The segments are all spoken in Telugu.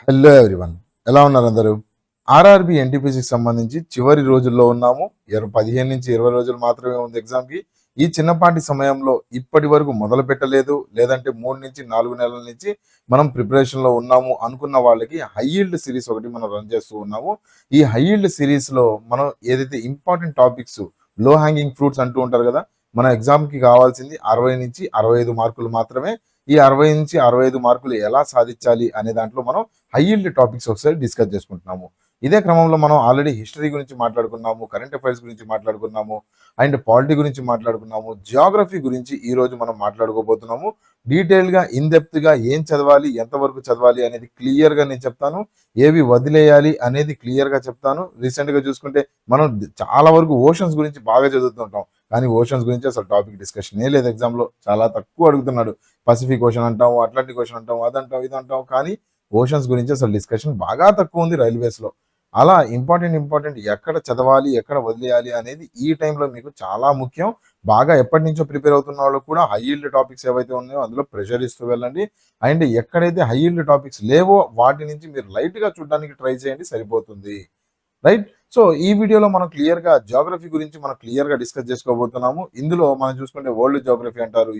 హలో ఎవ్రీవన్, ఎలా ఉన్నారు అందరూ? ఆర్ఆర్బి ఎన్టీపీసీకి సంబంధించి చివరి రోజుల్లో ఉన్నాము. 15 నుంచి 20 రోజులు మాత్రమే ఉంది ఎగ్జామ్కి. ఈ చిన్నపాటి సమయంలో ఇప్పటి వరకు మొదలు పెట్టలేదు, లేదంటే 3 నుంచి 4 నెలల నుంచి మనం ప్రిపరేషన్లో ఉన్నాము అనుకున్న వాళ్ళకి హై ఈల్డ్ సిరీస్ ఒకటి మనం రన్ చేస్తూ ఉన్నాము. ఈ హై ఈల్డ్ సిరీస్లో మనం ఏదైతే ఇంపార్టెంట్ టాపిక్స్, లో హ్యాంగింగ్ ఫ్రూట్స్ అంటూ ఉంటారు కదా, మన ఎగ్జామ్కి కావాల్సింది 60 నుంచి 65 మార్కులు మాత్రమే. ఈ 60 నుంచి 65 మార్కులు ఎలా సాధించాలి అనే దాంట్లో మనం హై ఈల్డ్ టాపిక్స్ ఒకసారి డిస్కస్ చేసుకుంటున్నాము. ఇదే క్రమంలో మనం ఆల్రెడీ హిస్టరీ గురించి మాట్లాడుకున్నాము, కరెంట్ అఫైర్స్ గురించి మాట్లాడుకున్నాము, అండ్ పాలిటీ గురించి మాట్లాడుకున్నాము, జియోగ్రఫీ గురించి ఈ రోజు మనం మాట్లాడుకోబోతున్నాము. డీటెయిల్గా ఇన్డెప్త్గా ఏం చదవాలి, ఎంతవరకు చదవాలి అనేది క్లియర్గా నేను చెప్తాను. ఏవి వదిలేయాలి అనేది క్లియర్గా చెప్తాను. రీసెంట్గా చూసుకుంటే మనం చాలా వరకు ఓషన్స్ గురించి బాగా చదువుతుంటాం, కానీ ఓషన్స్ గురించి అసలు టాపిక్ డిస్కషనే లేదు. ఎగ్జామ్లో చాలా తక్కువ అడుగుతున్నాడు. పసిఫిక్ ఓషన్ అంటాము, అట్లాంటిక్ ఓషన్ అంటాము, అదంటాం ఇదంటాం, కానీ ఓషన్స్ గురించి అసలు డిస్కషన్ బాగా తక్కువ ఉంది రైల్వేస్లో. అలా ఇంపార్టెంట్ ఎక్కడ చదవాలి, ఎక్కడ వదిలేయాలి అనేది ఈ టైంలో మీకు చాలా ముఖ్యం. బాగా ఎప్పటి నుంచో ప్రిపేర్ అవుతున్న వాళ్ళు కూడా హై ఈల్డ్ టాపిక్స్ ఏవైతే ఉన్నాయో అందులో ప్రెషర్ ఇస్తూ వెళ్ళండి. అండ్ ఎక్కడైతే హై ఈల్డ్ టాపిక్స్ లేవో వాటి నుంచి మీరు లైట్గా చూడడానికి ట్రై చేయండి, సరిపోతుంది. రైట్. సో ఈ వీడియోలో మనం క్లియర్గా జియోగ్రఫీ గురించి మనం క్లియర్గా డిస్కస్ చేసుకోబోతున్నాము. ఇందులో మనం చూసుకుంటే వరల్డ్ జియోగ్రఫీ అంటారు,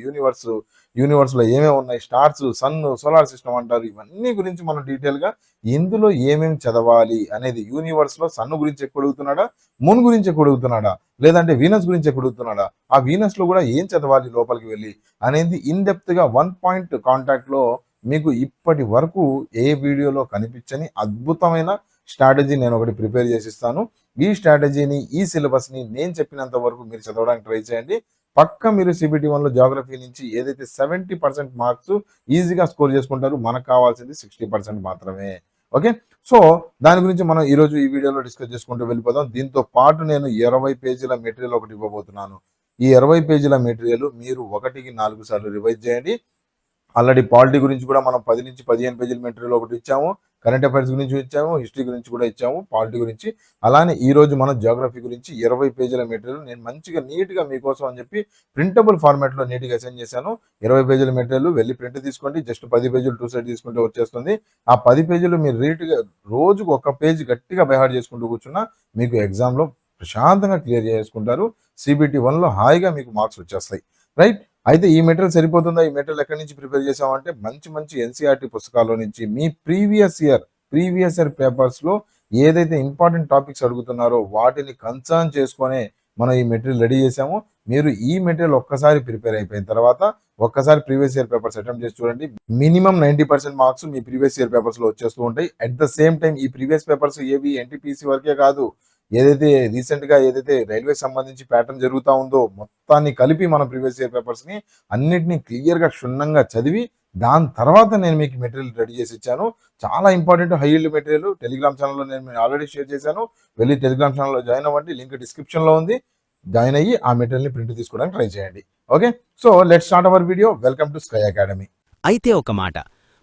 యూనివర్స్లో ఏమేమి ఉన్నాయి, స్టార్స్, సన్, సోలార్ సిస్టమ్ అంటారు. ఇవన్నీ గురించి మనం డీటెయిల్గా ఇందులో ఏమేమి చదవాలి అనేది, యూనివర్స్లో సన్ గురించి ఎక్కువ అడుగుతున్నాడా, మూన్ గురించి ఎక్కువ అడుగుతున్నాడా, లేదంటే వీనస్ గురించి ఎక్కువ అడుగుతున్నాడా, ఆ వీనస్లో కూడా ఏం చదవాలి లోపలికి వెళ్ళి అనేది ఇన్ డెప్త్గా 1 పాయింట్ కాంటాక్ట్లో మీకు ఇప్పటి వరకు ఏ వీడియోలో కనిపించని అద్భుతమైన స్ట్రాటజీ నేను ఒకటి ప్రిపేర్ చేసిస్తాను. ఈ స్ట్రాటజీని, ఈ సిలబస్ని నేను చెప్పినంత వరకు మీరు చదవడానికి ట్రై చేయండి. పక్క మీరు CBT 1లో జియోగ్రఫీ నుంచి ఏదైతే 70% మార్క్స్ ఈజీగా స్కోర్ చేసుకుంటారు. మనకు కావాల్సింది 60% మాత్రమే. ఓకే. సో దాని గురించి మనం ఈరోజు ఈ వీడియోలో డిస్కస్ చేసుకుంటూ వెళ్ళిపోదాం. దీంతో పాటు నేను 20 పేజీల మెటీరియల్ ఒకటి ఇవ్వబోతున్నాను. ఈ 20 పేజీల మెటీరియల్ మీరు 1కి 4 సార్లు రివైజ్ చేయండి. ఆల్రెడీ పాలిటీ గురించి కూడా మనం 10 నుంచి 15 పేజీల మెటీరియల్ ఒకటి ఇచ్చాము, కరెంట్ అఫైర్స్ గురించి ఇచ్చాము, హిస్టరీ గురించి కూడా ఇచ్చాము, పాలిటీ గురించి. అలానే ఈ రోజు మనం జియోగ్రఫీ గురించి 20 పేజీల మెటీరియల్ నేను మంచిగా నీట్గా మీకోసం అని చెప్పి ప్రింటబుల్ ఫార్మాట్లో నీట్గా సెండ్ చేశాను. 20 పేజీల మెటీరియల్ వెళ్ళి ప్రింట్ తీసుకోండి. జస్ట్ 10 పేజీలు 2 సైడ్ తీసుకుంటే వచ్చేస్తుంది. ఆ 10 పేజీలు మీరు నీట్గా రోజుకు ఒక పేజీ గట్టిగా బైహార్ట్ చేసుకుంటూ కూర్చున్నా మీకు ఎగ్జామ్లో ప్రశాంతంగా క్లియర్ చేసుకుంటారు. CBT 1లో హాయిగా మీకు మార్క్స్ వచ్చేస్తాయి. రైట్. అయితే ఈ మెటీరియల్ సరిపోతుందా? ఈ మెటీరియల్ ఎక్కడి నుంచి ప్రిపేర్ చేసామంటే మంచి NCERT పుస్తకాల్లో నుంచి మీ ప్రీవియస్ ఇయర్ పేపర్స్లో ఏదైతే ఇంపార్టెంట్ టాపిక్స్ అడుగుతున్నారో వాటిని కన్సర్న్ చేసుకునే మనం ఈ మెటీరియల్ రెడీ చేసాము. మీరు ఈ మెటీరియల్ ఒక్కసారి ప్రిపేర్ అయిపోయిన తర్వాత ఒక్కసారి ప్రీవియస్ ఇయర్ పేపర్స్ అటెంప్ట్ చేసి చూడండి. మినిమం 90% మార్క్స్ మీ ప్రీవియస్ ఇయర్ పేపర్స్లో వచ్చేస్తూ ఉంటాయి. అట్ ద సేమ్ టైం ఈ ప్రీవియస్ పేపర్స్ ఏవి NTPC వరకే కాదు, ఏదైతే రీసెంట్గా ఏదైతే రైల్వే సంబంధించి ప్యాటర్న్ జరుగుతూ ఉందో మొత్తాన్ని కలిపి మన ప్రీవియస్ ఇయర్ పేపర్స్ని అన్నిటినీ క్లియర్గా క్షుణ్ణంగా చదివి దాని తర్వాత నేను మీకు మెటీరియల్ రెడీ చేసి ఇచ్చాను. చాలా important high yield material Telegram ఛానల్లో నేను ఆల్రెడీ షేర్ చేశాను. వెళ్ళి టెలిగ్రామ్ ఛానల్లో జాయిన్ అవ్వండి, లింక్ డిస్క్రిప్షన్లో ఉంది. జాయిన్ అయ్యి ఆ మెటీరియల్ని ప్రింట్ తీసుకోవడానికి ట్రై చేయండి. Okay. So let's start our video. Welcome to sky academy. అయితే ఒక మాట,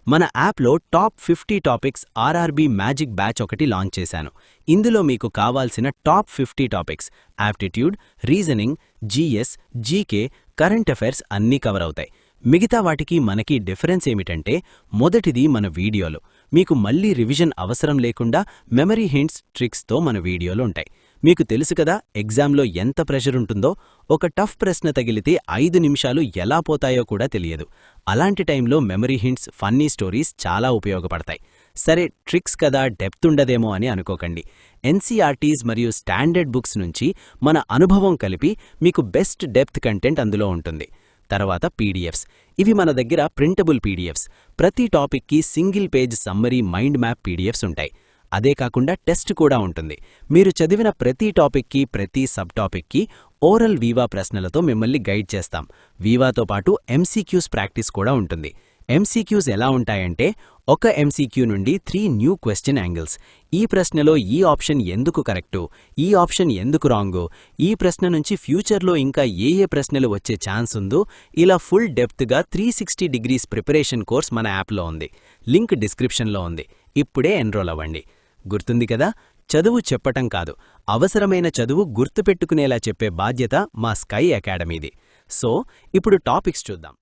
మన యాప్లో top 50 topics RRB magic batch ఒకటి లాంచ్ చేశాను. ఇందులో మీకు కావాల్సిన top 50 topics aptitude, reasoning, GS, GK, current affairs అన్నీ కవర్ అవుతాయి. మిగతా వాటికి మనకి డిఫరెన్స్ ఏమిటంటే, మొదటిది మన వీడియోలు. మీకు మళ్ళీ రివిజన్ అవసరం లేకుండా మెమరీ హింట్స్, ట్రిక్స్తో మన వీడియోలు ఉంటాయి. మీకు తెలుసు కదా ఎగ్జామ్లో ఎంత ప్రెషర్ ఉంటుందో. ఒక టఫ్ ప్రశ్న తగిలితే 5 నిమిషాలు ఎలా పోతాయో కూడా తెలియదు. అలాంటి టైంలో మెమరీ హింట్స్, ఫన్నీ స్టోరీస్ చాలా ఉపయోగపడతాయి. సరే, ట్రిక్స్ కదా, డెప్త్ ఉండదేమో అని అనుకోకండి. NCERTs మరియు స్టాండర్డ్ బుక్స్ నుంచి మన అనుభవం కలిపి మీకు బెస్ట్ డెప్త్ కంటెంట్ అందులో ఉంటుంది. తర్వాత PDFs. ఇవి మన దగ్గర ప్రింటబుల్ PDFs. ప్రతి టాపిక్కి single page summary mind map PDFs ఉంటాయి. అదే కాకుండా టెస్ట్ కూడా ఉంటుంది. మీరు చదివిన ప్రతి టాపిక్కి, ప్రతి సబ్ టాపిక్కి ఓరల్ వీవా ప్రశ్నలతో మిమ్మల్ని గైడ్ చేస్తాం. వీవాతో పాటు MCQs ప్రాక్టీస్ కూడా ఉంటుంది. MCQs ఎలా ఉంటాయంటే, ఒక MCQ నుండి 3 న్యూ క్వశ్చన్ యాంగిల్స్. ఈ ప్రశ్నలో ఈ ఆప్షన్ ఎందుకు కరెక్టు, ఈ ఆప్షన్ ఎందుకు రాంగు, ఈ ప్రశ్న నుంచి ఫ్యూచర్లో ఇంకా ఏ ప్రశ్నలు వచ్చే ఛాన్స్ ఉందో, ఇలా ఫుల్ డెప్త్గా 360 డిగ్రీస్ ప్రిపరేషన్ కోర్స్ మన యాప్లో ఉంది. లింక్ డిస్క్రిప్షన్లో ఉంది. ఇప్పుడే ఎన్రోల్ అవ్వండి. గుర్తుంది కదా, చదువు చెప్పటం కాదు, అవసరమైన చదువు గుర్తుపెట్టుకునేలా చెప్పే బాధ్యత మా స్కై అకాడమీది. సో ఇప్పుడు టాపిక్స్ చూద్దాం.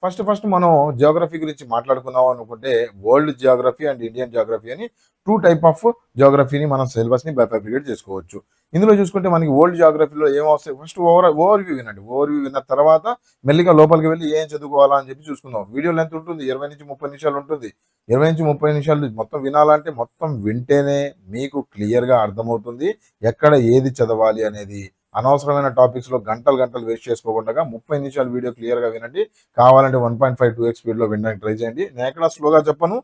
ఫస్ట్ మనం జియోగ్రఫీ గురించి మాట్లాడుకుందాం అనుకుంటే world Geography and Indian Geography అని 2 టైప్ ఆఫ్ జియోగ్రఫీని మనం సిలబస్ని బైఫర్కేట్ చేసుకోవచ్చు. ఇందులో చూసుకుంటే మనకి వరల్డ్ జియోగ్రఫీలో ఏం వస్తాయి, ఫస్ట్ ఓవర్వ్యూ వినండి. ఓవర్వ్యూ విన్న తర్వాత మెల్లిగా లోపలికి వెళ్ళి ఏం చదువుకోవాలా అని చెప్పి చూసుకుందాం. వీడియో లెంత్ ఉంటుంది, 20 నుంచి 30 నిమిషాలు ఉంటుంది. 20 నుంచి 30 నిమిషాలు మొత్తం వినాలంటే మొత్తం వింటేనే మీకు క్లియర్గా అర్థమవుతుంది ఎక్కడ ఏది చదవాలి అనేది. అనవసరమైన టాపిక్స్లో గంటలు గంటలు వేస్ట్ చేసుకోకుండా 30 నిమిషాలు వీడియో క్లియర్గా వినండి. కావాలంటే 1.5 2x స్పీడ్లో వినడానికి ట్రై చేయండి. నేను ఎక్కడ స్లోగా చెప్పను,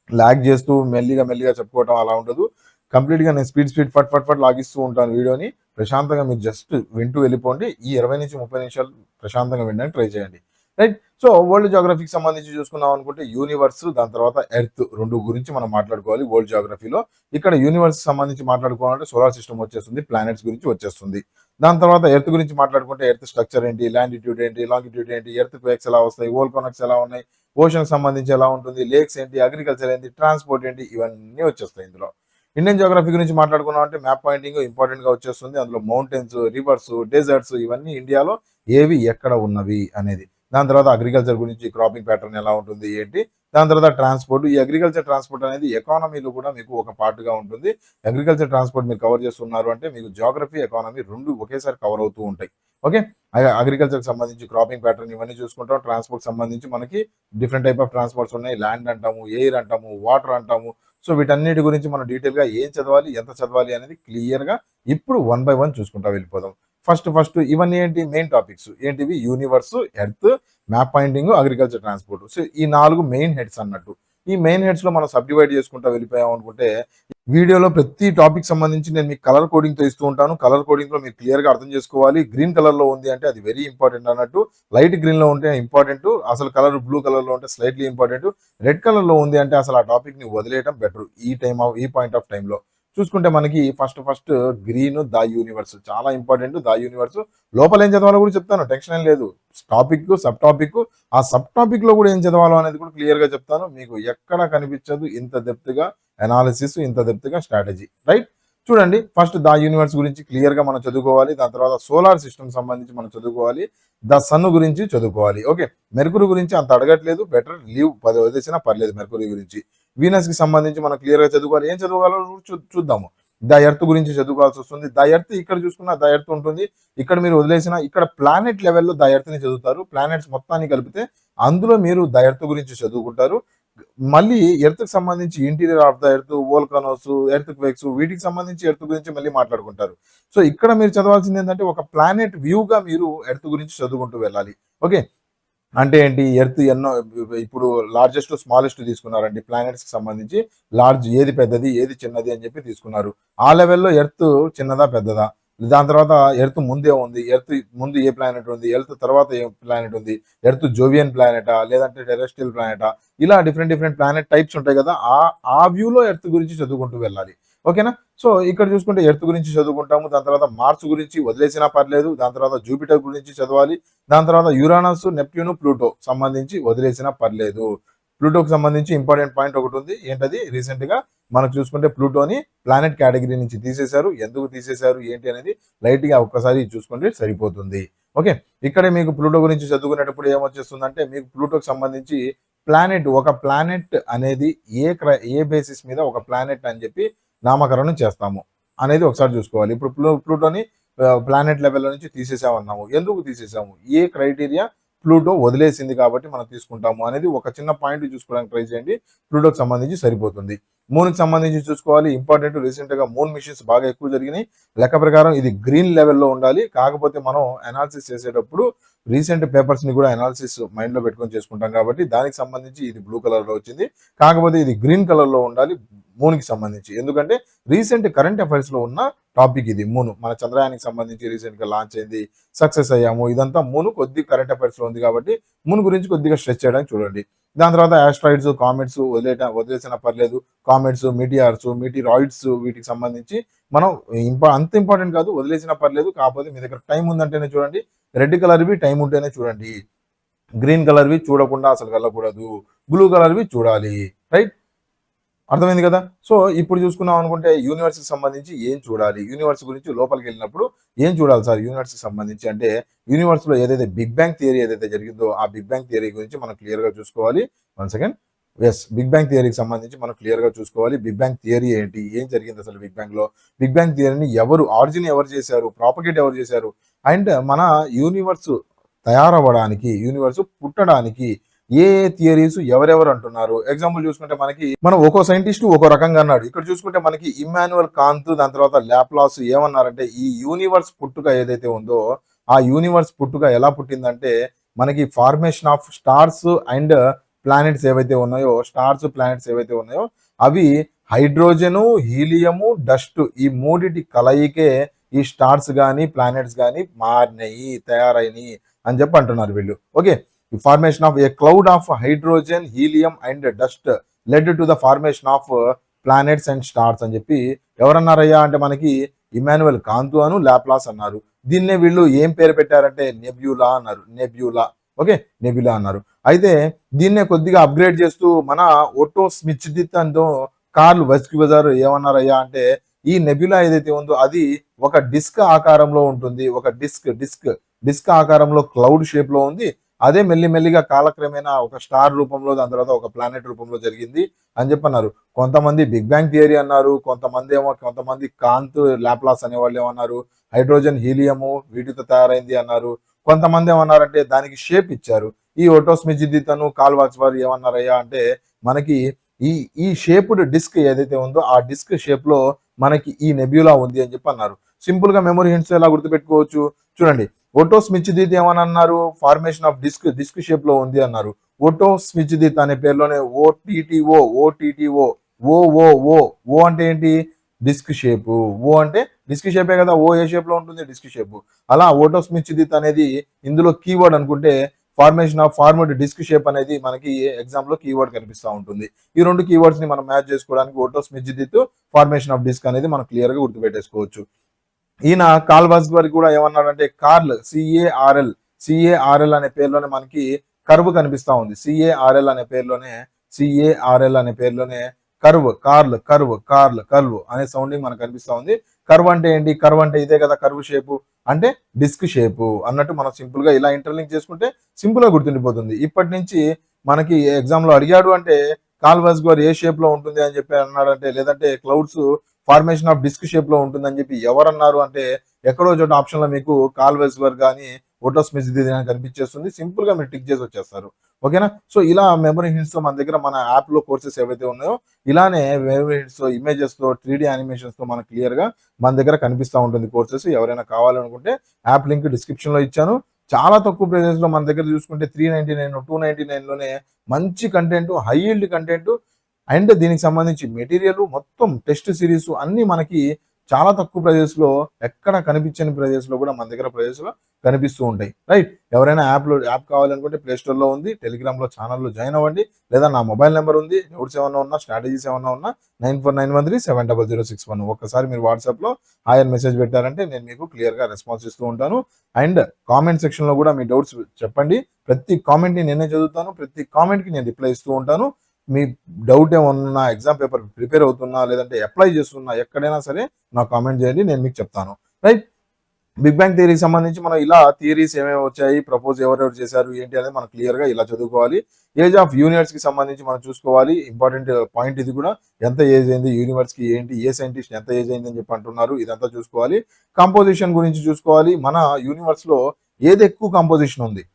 లాగ్ చేస్తూ మెల్లిగా చెప్పుకోవటం అలా ఉండదు. కంప్లీట్గా నేను స్పీడ్ ఫట్ లాగిస్తూ ఉంటాను వీడియోని. ప్రశాంతంగా మీరు జస్ట్ వింటూ వెళ్ళిపోండి. ఈ 20 నుంచి 30 నిమిషాలు ప్రశాంతంగా వినడానికి ట్రై చేయండి. రైట్. సో వరల్డ్ జియోగ్రఫీకి సంబంధించి చూసుకున్నాం అనుకుంటే యూనివర్స్, దాని తర్వాత ఎర్త్, రెండు గురించి మనం మాట్లాడుకోవాలి వరల్డ్ జియోగ్రఫీలో. ఇక్కడ యూనివర్స్ సంబంధించి మాట్లాడుకోవాలంటే సోలార్ సిస్టమ్ వచ్చేస్తుంది, ప్లానెట్స్ గురించి వచ్చేస్తుంది. దాని తర్వాత ఎర్త్ గురించి మాట్లాడుకుంటే ఎర్త్ స్ట్రక్చర్ ఏంటి, లాంగిట్యూడ్ ఏంటి, లాంగిట్యూడ్ ఏంటి, ఎర్త్ క్వేక్స్ ఎలా వస్తాయి, వోల్కానక్స్ ఎలా ఉన్నాయి, ఓషన్ సంబంధించి ఎలా ఉంటుంది, లేక్స్ ఏంటి, అగ్రికల్చర్ ఏంటి, ట్రాన్స్పోర్ట్ ఏంటి, ఇవన్నీ వచ్చేస్తాయి ఇందులో. ఇండియన్ జియోగ్రఫీ గురించి మాట్లాడుకున్నాం అంటే మ్యాప్ పాయింటింగ్ ఇంపార్టెంట్ గా వచ్చేస్తుంది. అందులో మౌంటైన్స్, రివర్స్, డెజర్ట్స్ ఇవన్నీ ఇండియాలో ఏవి ఎక్కడ ఉన్నవి అనేది. దాని తర్వాత అగ్రికల్చర్ గురించి క్రాపింగ్ ప్యాటర్న్ ఎలా ఉంటుంది ఏంటి. దాని తర్వాత ట్రాన్స్పోర్ట్, ఈ అగ్రికల్చర్ ట్రాన్స్పోర్ట్ అనేది ఎకానమీలో కూడా మీకు ఒక పార్ట్ గా ఉంటుంది. అగ్రికల్చర్ ట్రాన్స్పోర్ట్ మీరు కవర్ చేస్తున్నారు అంటే మీకు జియోగ్రఫీ, ఎకానమీ రెండు ఒకేసారి కవర్ అవుతూ ఉంటాయి. ఓకే. అగ్రికల్చర్ సంబంధించి క్రాపింగ్ ప్యాటర్న్ ఇవన్నీ చూసుకుంటాం. ట్రాన్స్పోర్ట్ సంబంధించి మనకి డిఫరెంట్ టైప్ ఆఫ్ ట్రాన్స్పోర్ట్స్ ఉన్నాయి. ల్యాండ్ అంటాము, ఎయిర్ అంటాము, వాటర్ అంటాము. సో వీటన్నిటి గురించి మనం డీటెయిల్ గా ఏం చదవాలి, ఎంత చదవాలి అనేది క్లియర్ గా ఇప్పుడు 1 by 1 చూసుకుంటా వెళ్ళిపోదాం. ఫస్ట్ ఇవన్నీ ఏంటి మెయిన్ టాపిక్స్ ఏంటివి, universe, earth, map pointing, agriculture, transport. So ఈ 4 మెయిన్ హెడ్స్ అన్నట్టు. ఈ మెయిన్ హెడ్స్ లో మనం సబ్ డివైడ్ చేసుకుంటా వెళ్ళిపోయాం అనుకుంటే వీడియోలో ప్రతి టాపిక్ సంబంధించి నేను మీకు కలర్ కోడింగ్ తో ఇస్తూ ఉంటాను. కలర్ కోడింగ్ లో మీరు క్లియర్ గా అర్థం చేసుకోవాలి. గ్రీన్ కలర్ లో ఉంది అంటే అది వెరీ ఇంపార్టెంట్ అన్నట్టు, లైట్ గ్రీన్ లో ఉంటే ఇంపార్టెంట్, అసలు కలర్ బ్లూ కలర్ లో ఉంటే స్లైట్లీ ఇంపార్టెంట్, రెడ్ కలర్ లో ఉంది అంటే అసలు ఆ టాపిక్ ని వదిలేయడం బెటర్ ఈ పాయింట్ ఆఫ్ టైం లో. చూసుకుంటే మనకి ఫస్ట్ గ్రీన్, ద యూనివర్స్ చాలా ఇంపార్టెంట్. ద యూనివర్స్ లోపల ఏం చదవాలో కూడా చెప్తాను, టెన్షన్ ఏం లేదు. టాపిక్, సబ్ టాపిక్, ఆ సబ్ టాపిక్ లో కూడా ఏం చదవాలో అనేది కూడా క్లియర్ గా చెప్తాను. మీకు ఎక్కడ కనిపించదు ఇంత డెప్త్ గా అనాలిసిస్, ఇంత డెప్త్ గా స్ట్రాటజీ. రైట్. చూడండి, ఫస్ట్ ద యూనివర్స్ గురించి క్లియర్ గా మనం చదువుకోవాలి. దాని తర్వాత సోలార్ సిస్టమ్ సంబంధించి మనం చదువుకోవాలి. ద సన్ గురించి చదువుకోవాలి. ఓకే. మెర్కురీ గురించి అంత అడగట్లేదు, బెటర్ లీవ్ 10 వదిలేసినా పర్లేదు. మెర్కురీ గురించి, వీనస్ కి సంబంధించి మనం క్లియర్ గా చదువుకోవాలి. ఏం చదువుకోవాలో చూద్దాము. ద ఎర్త్ గురించి చదువుకోవాల్సి వస్తుంది. ద ఎర్త్ ఇక్కడ చూసుకున్న ద ఎర్త్ ఉంటుంది. ఇక్కడ మీరు వదిలేసిన ఇక్కడ ప్లానెట్ లెవెల్లో ద ఎర్త్ ని చదువుతారు. ప్లానెట్స్ మొత్తాన్ని కలిపితే అందులో మీరు ద ఎర్త్ గురించి చదువుకుంటారు. మళ్ళీ ఎర్త్ కి సంబంధించి interior of the earth, volcanoes, earthquakes, వీటికి సంబంధించి ఎర్త్ గురించి మళ్ళీ మాట్లాడుకుంటారు. సో ఇక్కడ మీరు చదవాల్సింది ఏంటంటే ఒక ప్లానెట్ వ్యూగా మీరు ఎర్త్ గురించి చదువుకుంటూ వెళ్ళాలి. ఓకే. అంటే ఏంటి, ఎర్త్ ఎన్నో ఇప్పుడు లార్జెస్ట్ స్మాలెస్ట్ తీసుకున్నారండి ప్లానెట్స్ కి సంబంధించి. లార్జ్ ఏది పెద్దది, ఏది చిన్నది అని చెప్పి తీసుకున్నారు. ఆ లెవెల్లో ఎర్త్ చిన్నదా పెద్దదా, దాని తర్వాత ఎర్త్ ముందే ఉంది, ఎర్త్ ముందు ఏ ప్లానెట్ ఉంది, ఎర్త్ తర్వాత ఏ ప్లానెట్ ఉంది, ఎర్త్ జోవియన్ ప్లానెటా లేదంటే టెరెస్ట్రియల్ ప్లానెటా, ఇలా డిఫరెంట్ ప్లానెట్ టైప్స్ ఉంటాయి కదా. ఆ వ్యూలో ఎర్త్ గురించి చదువుకుంటూ వెళ్ళాలి. ఓకేనా. సో ఇక్కడ చూసుకుంటే ఎర్త్ గురించి చదువుకుంటాము. దాని తర్వాత మార్స్ గురించి వదిలేసినా పర్లేదు. దాని తర్వాత జూపిటర్ గురించి చదవాలి. దాని తర్వాత యురానస్, నెప్ట్యూన్, ప్లూటో సంబంధించి వదిలేసినా పర్లేదు. ప్లూటోకి సంబంధించి ఇంపార్టెంట్ పాయింట్ ఒకటి ఉంది. ఏంటది, రీసెంట్ గా మనకు చూసుకుంటే ప్లూటోని ప్లానెట్ కేటగిరీ నుంచి తీసేశారు. ఎందుకు తీసేశారు ఏంటి అనేది లైట్ గా ఒక్కసారి చూసుకుంటే సరిపోతుంది. ఓకే. ఇక్కడే మీకు ప్లూటో గురించి చదువుకునేటప్పుడు ఏమొచ్చేస్తుందంటే మీకు ప్లూటోకి సంబంధించి ఒక ప్లానెట్ అనేది ఏ బేసిస్ మీద ఒక ప్లానెట్ అని చెప్పి నామకరణం చేస్తాము అనేది ఒకసారి చూసుకోవాలి. ఇప్పుడు ప్లూటోని ప్లానెట్ లెవెల్ నుంచి తీసేసామన్నాము. ఎందుకు తీసేసాము, ఏ క్రైటీరియా ప్లూటో వదిలేసింది కాబట్టి మనం తీసుకుంటాము అనేది ఒక చిన్న పాయింట్ చూసుకోవడానికి ట్రై చేయండి. ప్లూటోకి సంబంధించి సరిపోతుంది. మూన్ కి సంబంధించి చూసుకోవాలి. ఇంపార్టెంట్, రీసెంట్ గా మూన్ మిషన్స్ బాగా ఎక్కువ జరిగినాయి. లెక్క ప్రకారం ఇది గ్రీన్ లెవెల్లో ఉండాలి. కాకపోతే మనం అనాలిసిస్ చేసేటప్పుడు రీసెంట్ పేపర్స్ ని కూడా అనాలిసిస్ మైండ్ లో పెట్టుకొని చేసుకుంటాం కాబట్టి దానికి సంబంధించి ఇది బ్లూ కలర్ లో వచ్చింది. కాకపోతే ఇది గ్రీన్ కలర్ లో ఉండాలి మూన్ కి సంబంధించి. ఎందుకంటే రీసెంట్ కరెంట్ అఫైర్స్ లో ఉన్న టాపిక్ ఇది. మూన్ మన చంద్రయానికి సంబంధించి రీసెంట్ గా లాంచ్ అయింది, సక్సెస్ అయ్యాము. ఇదంతా మూన్ కొద్ది కరెంట్ అఫైర్స్ లో ఉంది కాబట్టి మూన్ గురించి కొద్దిగా స్ట్రెచ్ చేయడానికి చూడండి. దాని తర్వాత ఆస్ట్రాయిడ్స్, కామెట్స్ వదిలేసిన పర్లేదు. కామెట్స్, మీటిరాయిడ్స్ వీటికి సంబంధించి మనం అంత ఇంపార్టెంట్ కాదు, వదిలేసిన పర్లేదు. కాకపోతే మీ దగ్గర టైం ఉందంటేనే చూడండి. రెడ్ కలర్వి టైం ఉంటేనే చూడండి. గ్రీన్ కలర్వి చూడకుండా అసలు వెళ్ళకూడదు. బ్లూ కలర్వి చూడాలి. రైట్. అర్థమైంది కదా. సో ఇప్పుడు చూసుకున్నాం అనుకుంటే యూనివర్స్కి సంబంధించి ఏం చూడాలి, యూనివర్స్ గురించి లోపలికి వెళ్ళినప్పుడు ఏం చూడాలి సార్ యూనివర్స్కి సంబంధించి అంటే, యూనివర్స్లో ఏదైతే బిగ్ బ్యాంగ్ థియరీ ఏదైతే జరిగిందో ఆ బిగ్ బ్యాంగ్ థియరీ గురించి మనం క్లియర్గా చూసుకోవాలి. One second, yes, big bang థియరీకి సంబంధించి మనం క్లియర్గా చూసుకోవాలి. బిగ్ బ్యాంగ్ థియరీ ఏంటి, ఏం జరిగింది అసలు బిగ్ బ్యాంగ్లో, బిగ్ బ్యాంగ్ థియరీని ఆరిజిన్ ఎవరు చేశారు, ప్రాపగేట్ ఎవరు చేశారు, అండ్ మన యూనివర్స్ తయారవ్వడానికి, యూనివర్స్ పుట్టడానికి ఏ థియరీస్ ఎవరెవరు అంటున్నారు. ఎగ్జాంపుల్ చూసుకుంటే మనం ఒక్కో సైంటిస్ట్ ఒక్కో రకంగా అన్నాడు. ఇక్కడ చూసుకుంటే మనకి ఇమ్మాన్యుయల్ కాంత్, దాని తర్వాత లాప్లాస్ ఏమన్నారంటే ఈ యూనివర్స్ పుట్టుక ఏదైతే ఉందో ఆ యూనివర్స్ పుట్టుక ఎలా పుట్టిందంటే మనకి formation of stars and planets ఏవైతే ఉన్నాయో అవి హైడ్రోజను, హీలియము, డస్ట్ ఈ మూడిటి కలయికే ఈ స్టార్స్ కానీ ప్లానెట్స్ కానీ మారినాయి, తయారైనాయి అని చెప్పి అంటున్నారు వీళ్ళు. Okay, the formation of a cloud of hydrogen, helium and dust led to the formation of planets and stars అని చెప్పి ఎవరన్నారయ్యా అంటే మనకి ఇమాన్యుయల్ కాంత్ అను లాప్లాస్ అన్నారు. దీన్నే వీళ్ళు ఏం పేరు పెట్టారంటే నెబ్యులా అన్నారు. నెబ్యులా అన్నారు. అయితే దీన్నే కొద్దిగా అప్గ్రేడ్ చేస్తూ మన ఓటో స్మిచ్దిత్ అండ్ కార్ల్ వెస్క్యూజర్ ఏమన్నారయ్యా అంటే ఈ నెబ్యులా ఏదైతే ఉందో అది ఒక డిస్క్ ఆకారంలో ఉంటుంది, ఒక డిస్క్ ఆకారంలో క్లౌడ్ షేప్ లో ఉంది. అదే మెల్లిమెల్లిగా కాలక్రమేణా ఒక స్టార్ రూపంలో, దాని తర్వాత ఒక ప్లానెట్ రూపంలో జరిగింది అని చెప్పన్నారు. కొంతమంది బిగ్ బ్యాంగ్ థియరీ అన్నారు, కొంతమంది కాంత్ లాప్లాస్ అనేవాళ్ళు ఏమన్నారు హైడ్రోజన్, హీలియము వీటితో తయారైంది అన్నారు. కొంతమంది ఏమన్నారంటే దానికి షేప్ ఇచ్చారు. ఈ ఓటో స్మిచ్దిత్ అను కార్ల్ వెస్క్యూజర్ ఏమన్నారయ్యా అంటే మనకి ఈ షేప్డ్ డిస్క్ ఏదైతే ఉందో ఆ డిస్క్ షేప్ లో మనకి ఈ నెబ్యులా ఉంది అని చెప్పి అన్నారు. సింపుల్ గా మెమరీ హింట్స్ ఎలా గుర్తుపెట్టుకోవచ్చు చూడండి. ఓటో స్మిచ్దిత్ ఏమని అన్నారు, ఫార్మేషన్ ఆఫ్ డిస్క్ షేప్ లో ఉంది అన్నారు. ఓటో స్మిచ్దిత్ అనే పేరులోనే ఓటీటీఓ ఓ అంటే ఏంటి, డిస్క్ షేప్. ఓ అంటే డిస్క్ షేపే కదా, ఓ ఏ షేప్ లో ఉంటుంది, డిస్క్ షేప్. అలా ఓటో స్మిచ్దిత్ అనేది ఇందులో కీవర్డ్ అనుకుంటే ఫార్మ్డ్ డిస్క్ షేప్ అనేది మనకి ఎగ్జామ్ లో కీవర్డ్ కనిపిస్తూ ఉంటుంది. ఈ రెండు కీవర్డ్స్ ని మనం మ్యాచ్ చేసుకోవడానికి ఓటో స్మిచ్దిత్, ఫార్మేషన్ ఆఫ్ డిస్క్ అనేది మనం క్లియర్ గా గుర్తుపెట్టేసుకోవచ్చు. ఈయన కార్ల్ వెస్క్యూజర్ కూడా ఏమన్నాడంటే కార్ల్ సిఏఆర్ఎల్ అనే పేరులోనే మనకి కర్వ్ కనిపిస్తా ఉంది. సిఏఆర్ఎల్ అనే పేరులోనే కర్వ్ అనే సౌండింగ్ మనకు కనిపిస్తా ఉంది. కర్వ్ అంటే ఏంటి, కర్వ్ అంటే ఇదే కదా కర్వ్ షేపు అంటే డిస్క్ షేపు అన్నట్టు మనం సింపుల్ గా ఇలా ఇంటర్లింక్ చేసుకుంటే సింపుల్ గా గుర్తుండిపోతుంది. ఇప్పటి నుంచి మనకి ఎగ్జామ్ లో అడిగాడు అంటే కార్ల్ వెస్క్యూజర్ ఏ షేప్ లో ఉంటుంది అని చెప్పి అన్నాడంటే, లేదంటే clouds formation of disc shape లో ఉంటుందని చెప్పి ఎవరన్నారు అంటే ఎక్కడో చోట ఆప్షన్ లో మీకు కార్ల్ వెస్క్యూజర్ కానీ ఓటో స్మిచ్దిత్ అని కనిపించేస్తుంది. సింపుల్ గా మీరు టిక్ చేసి వచ్చేస్తారు. ఓకేనా. సో ఇలా మెమరీ హింట్స్ తో మన దగ్గర మన యాప్ లో కోర్సెస్ ఏవైతే ఉన్నాయో ఇలానే మెమరీ హింట్స్ తో, ఇమేజెస్ తో, 3D యానిమేషన్స్ తో మనకు క్లియర్ గా మన దగ్గర కనిపిస్తూ ఉంటుంది కోర్సెస్. ఎవరైనా కావాలనుకుంటే యాప్ లింక్ డిస్క్రిప్షన్ లో ఇచ్చాను. చాలా తక్కువ ప్రైజెస్ లో మన దగ్గర చూసుకుంటే 399, 299 లోనే మంచి content, high yield content and దీనికి సంబంధించి మెటీరియల్ మొత్తం టెస్ట్ సిరీస్ అన్ని మనకి చాలా తక్కువ ప్రైజెస్ లో, ఎక్కడ కనిపించని ప్రైజెస్ లో కూడా మన దగ్గర ప్రైజెస్ లో కనిపిస్తూ ఉంటాయి. రైట్, ఎవరైనా యాప్ కావాలనుకుంటే ప్లే స్టోర్ లో ఉంది, టెలిగ్రామ్ లో ఛానల్లో జాయిన్ అవ్వండి, లేదా నా మొబైల్ నెంబర్ ఉంది, డౌట్స్ ఏమన్నా ఉన్నా, స్ట్రాటజీస్ ఏమన్నా ఉన్నా 9491370061. ఒక్కసారి మీరు వాట్సాప్ లో హాయ్ అని మెసేజ్ పెట్టారంటే నేను మీకు క్లియర్ గా రెస్పాన్స్ ఇస్తూ ఉంటాను. అండ్ కామెంట్ సెక్షన్ లో కూడా మీ డౌట్స్ చెప్పండి. ప్రతి కామెంట్ ని నేనే చదువుతాను, ప్రతి కామెంట్ కి నేను రిప్లై ఇస్తూ ఉంటాను. మీ డౌట్ ఏమన్నా, ఎగ్జామ్ పేపర్ ప్రిపేర్ అవుతున్నా, లేదంటే అప్లై చేస్తున్నా, ఎక్కడైనా సరే నాకు కామెంట్ చేయండి, నేను మీకు చెప్తాను. రైట్, బిగ్ బ్యాంగ్ థియరీకి సంబంధించి మనం ఇలా థియరీస్ ఏమేమి వచ్చాయి, ప్రపోజ్ ఎవరెవరు చేశారు ఏంటి అనేది మనం క్లియర్ గా ఇలా చదువుకోవాలి. ఏజ్ ఆఫ్ యూనివర్స్ కి సంబంధించి మనం చూసుకోవాలి. ఇంపార్టెంట్ పాయింట్ ఇది కూడా, ఎంత ఏజ్ అయింది యూనివర్స్ కి, ఏంటి ఏ సైంటిస్ట్ ఎంత ఏజ్ అయింది అని చెప్పి అంటున్నారు, ఇదంతా చూసుకోవాలి. కంపోజిషన్ గురించి చూసుకోవాలి. మన యూనివర్స్ లో ఏది ఎక్కువ కంపోజిషన్ ఉంది,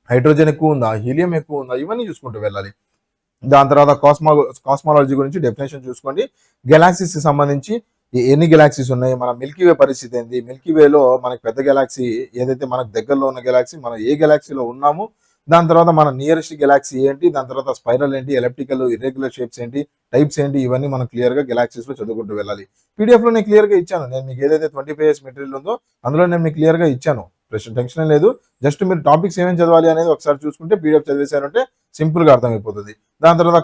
హైడ్రోజన్ ఎక్కువ ఉందా, హీలియం ఎక్కువ ఉందా, ఇవన్నీ చూసుకుంటూ వెళ్ళాలి. దాని తర్వాత కాస్మాలజీ గురించి డెఫినేషన్ చూసుకోండి. గెలాక్సీస్ కి సంబంధించి ఎన్ని గెలాక్సీస్ ఉన్నాయి, మన మిల్కీవే పరిస్థితి ఏంటి, మిల్కీవేలో మనకి పెద్ద గెలాక్సీ ఏదైతే మనకు దగ్గరలో ఉన్న గెలాక్సీ, మనం ఏ గెలాక్సీలో ఉన్నాము, దాని తర్వాత మన నియరెస్ట్ గెలాక్సీ ఏంటి, దాని తర్వాత స్పైరల్ ఏంటి, ఎలిప్టికల్, ఇర్రెగ్యులర్ షేప్స్ ఏంటి, టైప్స్ ఏంటి, ఇవన్నీ మనం క్లియర్ గా గెలాక్సీస్ లో చదువుకుంటూ వెళ్ళాలి. పీడిఎఫ్ లో నేను క్లియర్ గా ఇచ్చాను. నేను మీకు ఏదైతే 25 years మెటీరియల్ ఉందో అందులో నేను మీకు క్లియర్ గా ఇచ్చాను. టెన్షన్ లేదు. జస్ట్ మీరు టాపిక్స్ ఏమేమి చదవాలి అనేది ఒకసారి చూసుకుంటే పీడిఎఫ్ చదివేశారంటే సింపుల్ గా అర్థమైపోతుంది. దాని తర్వాత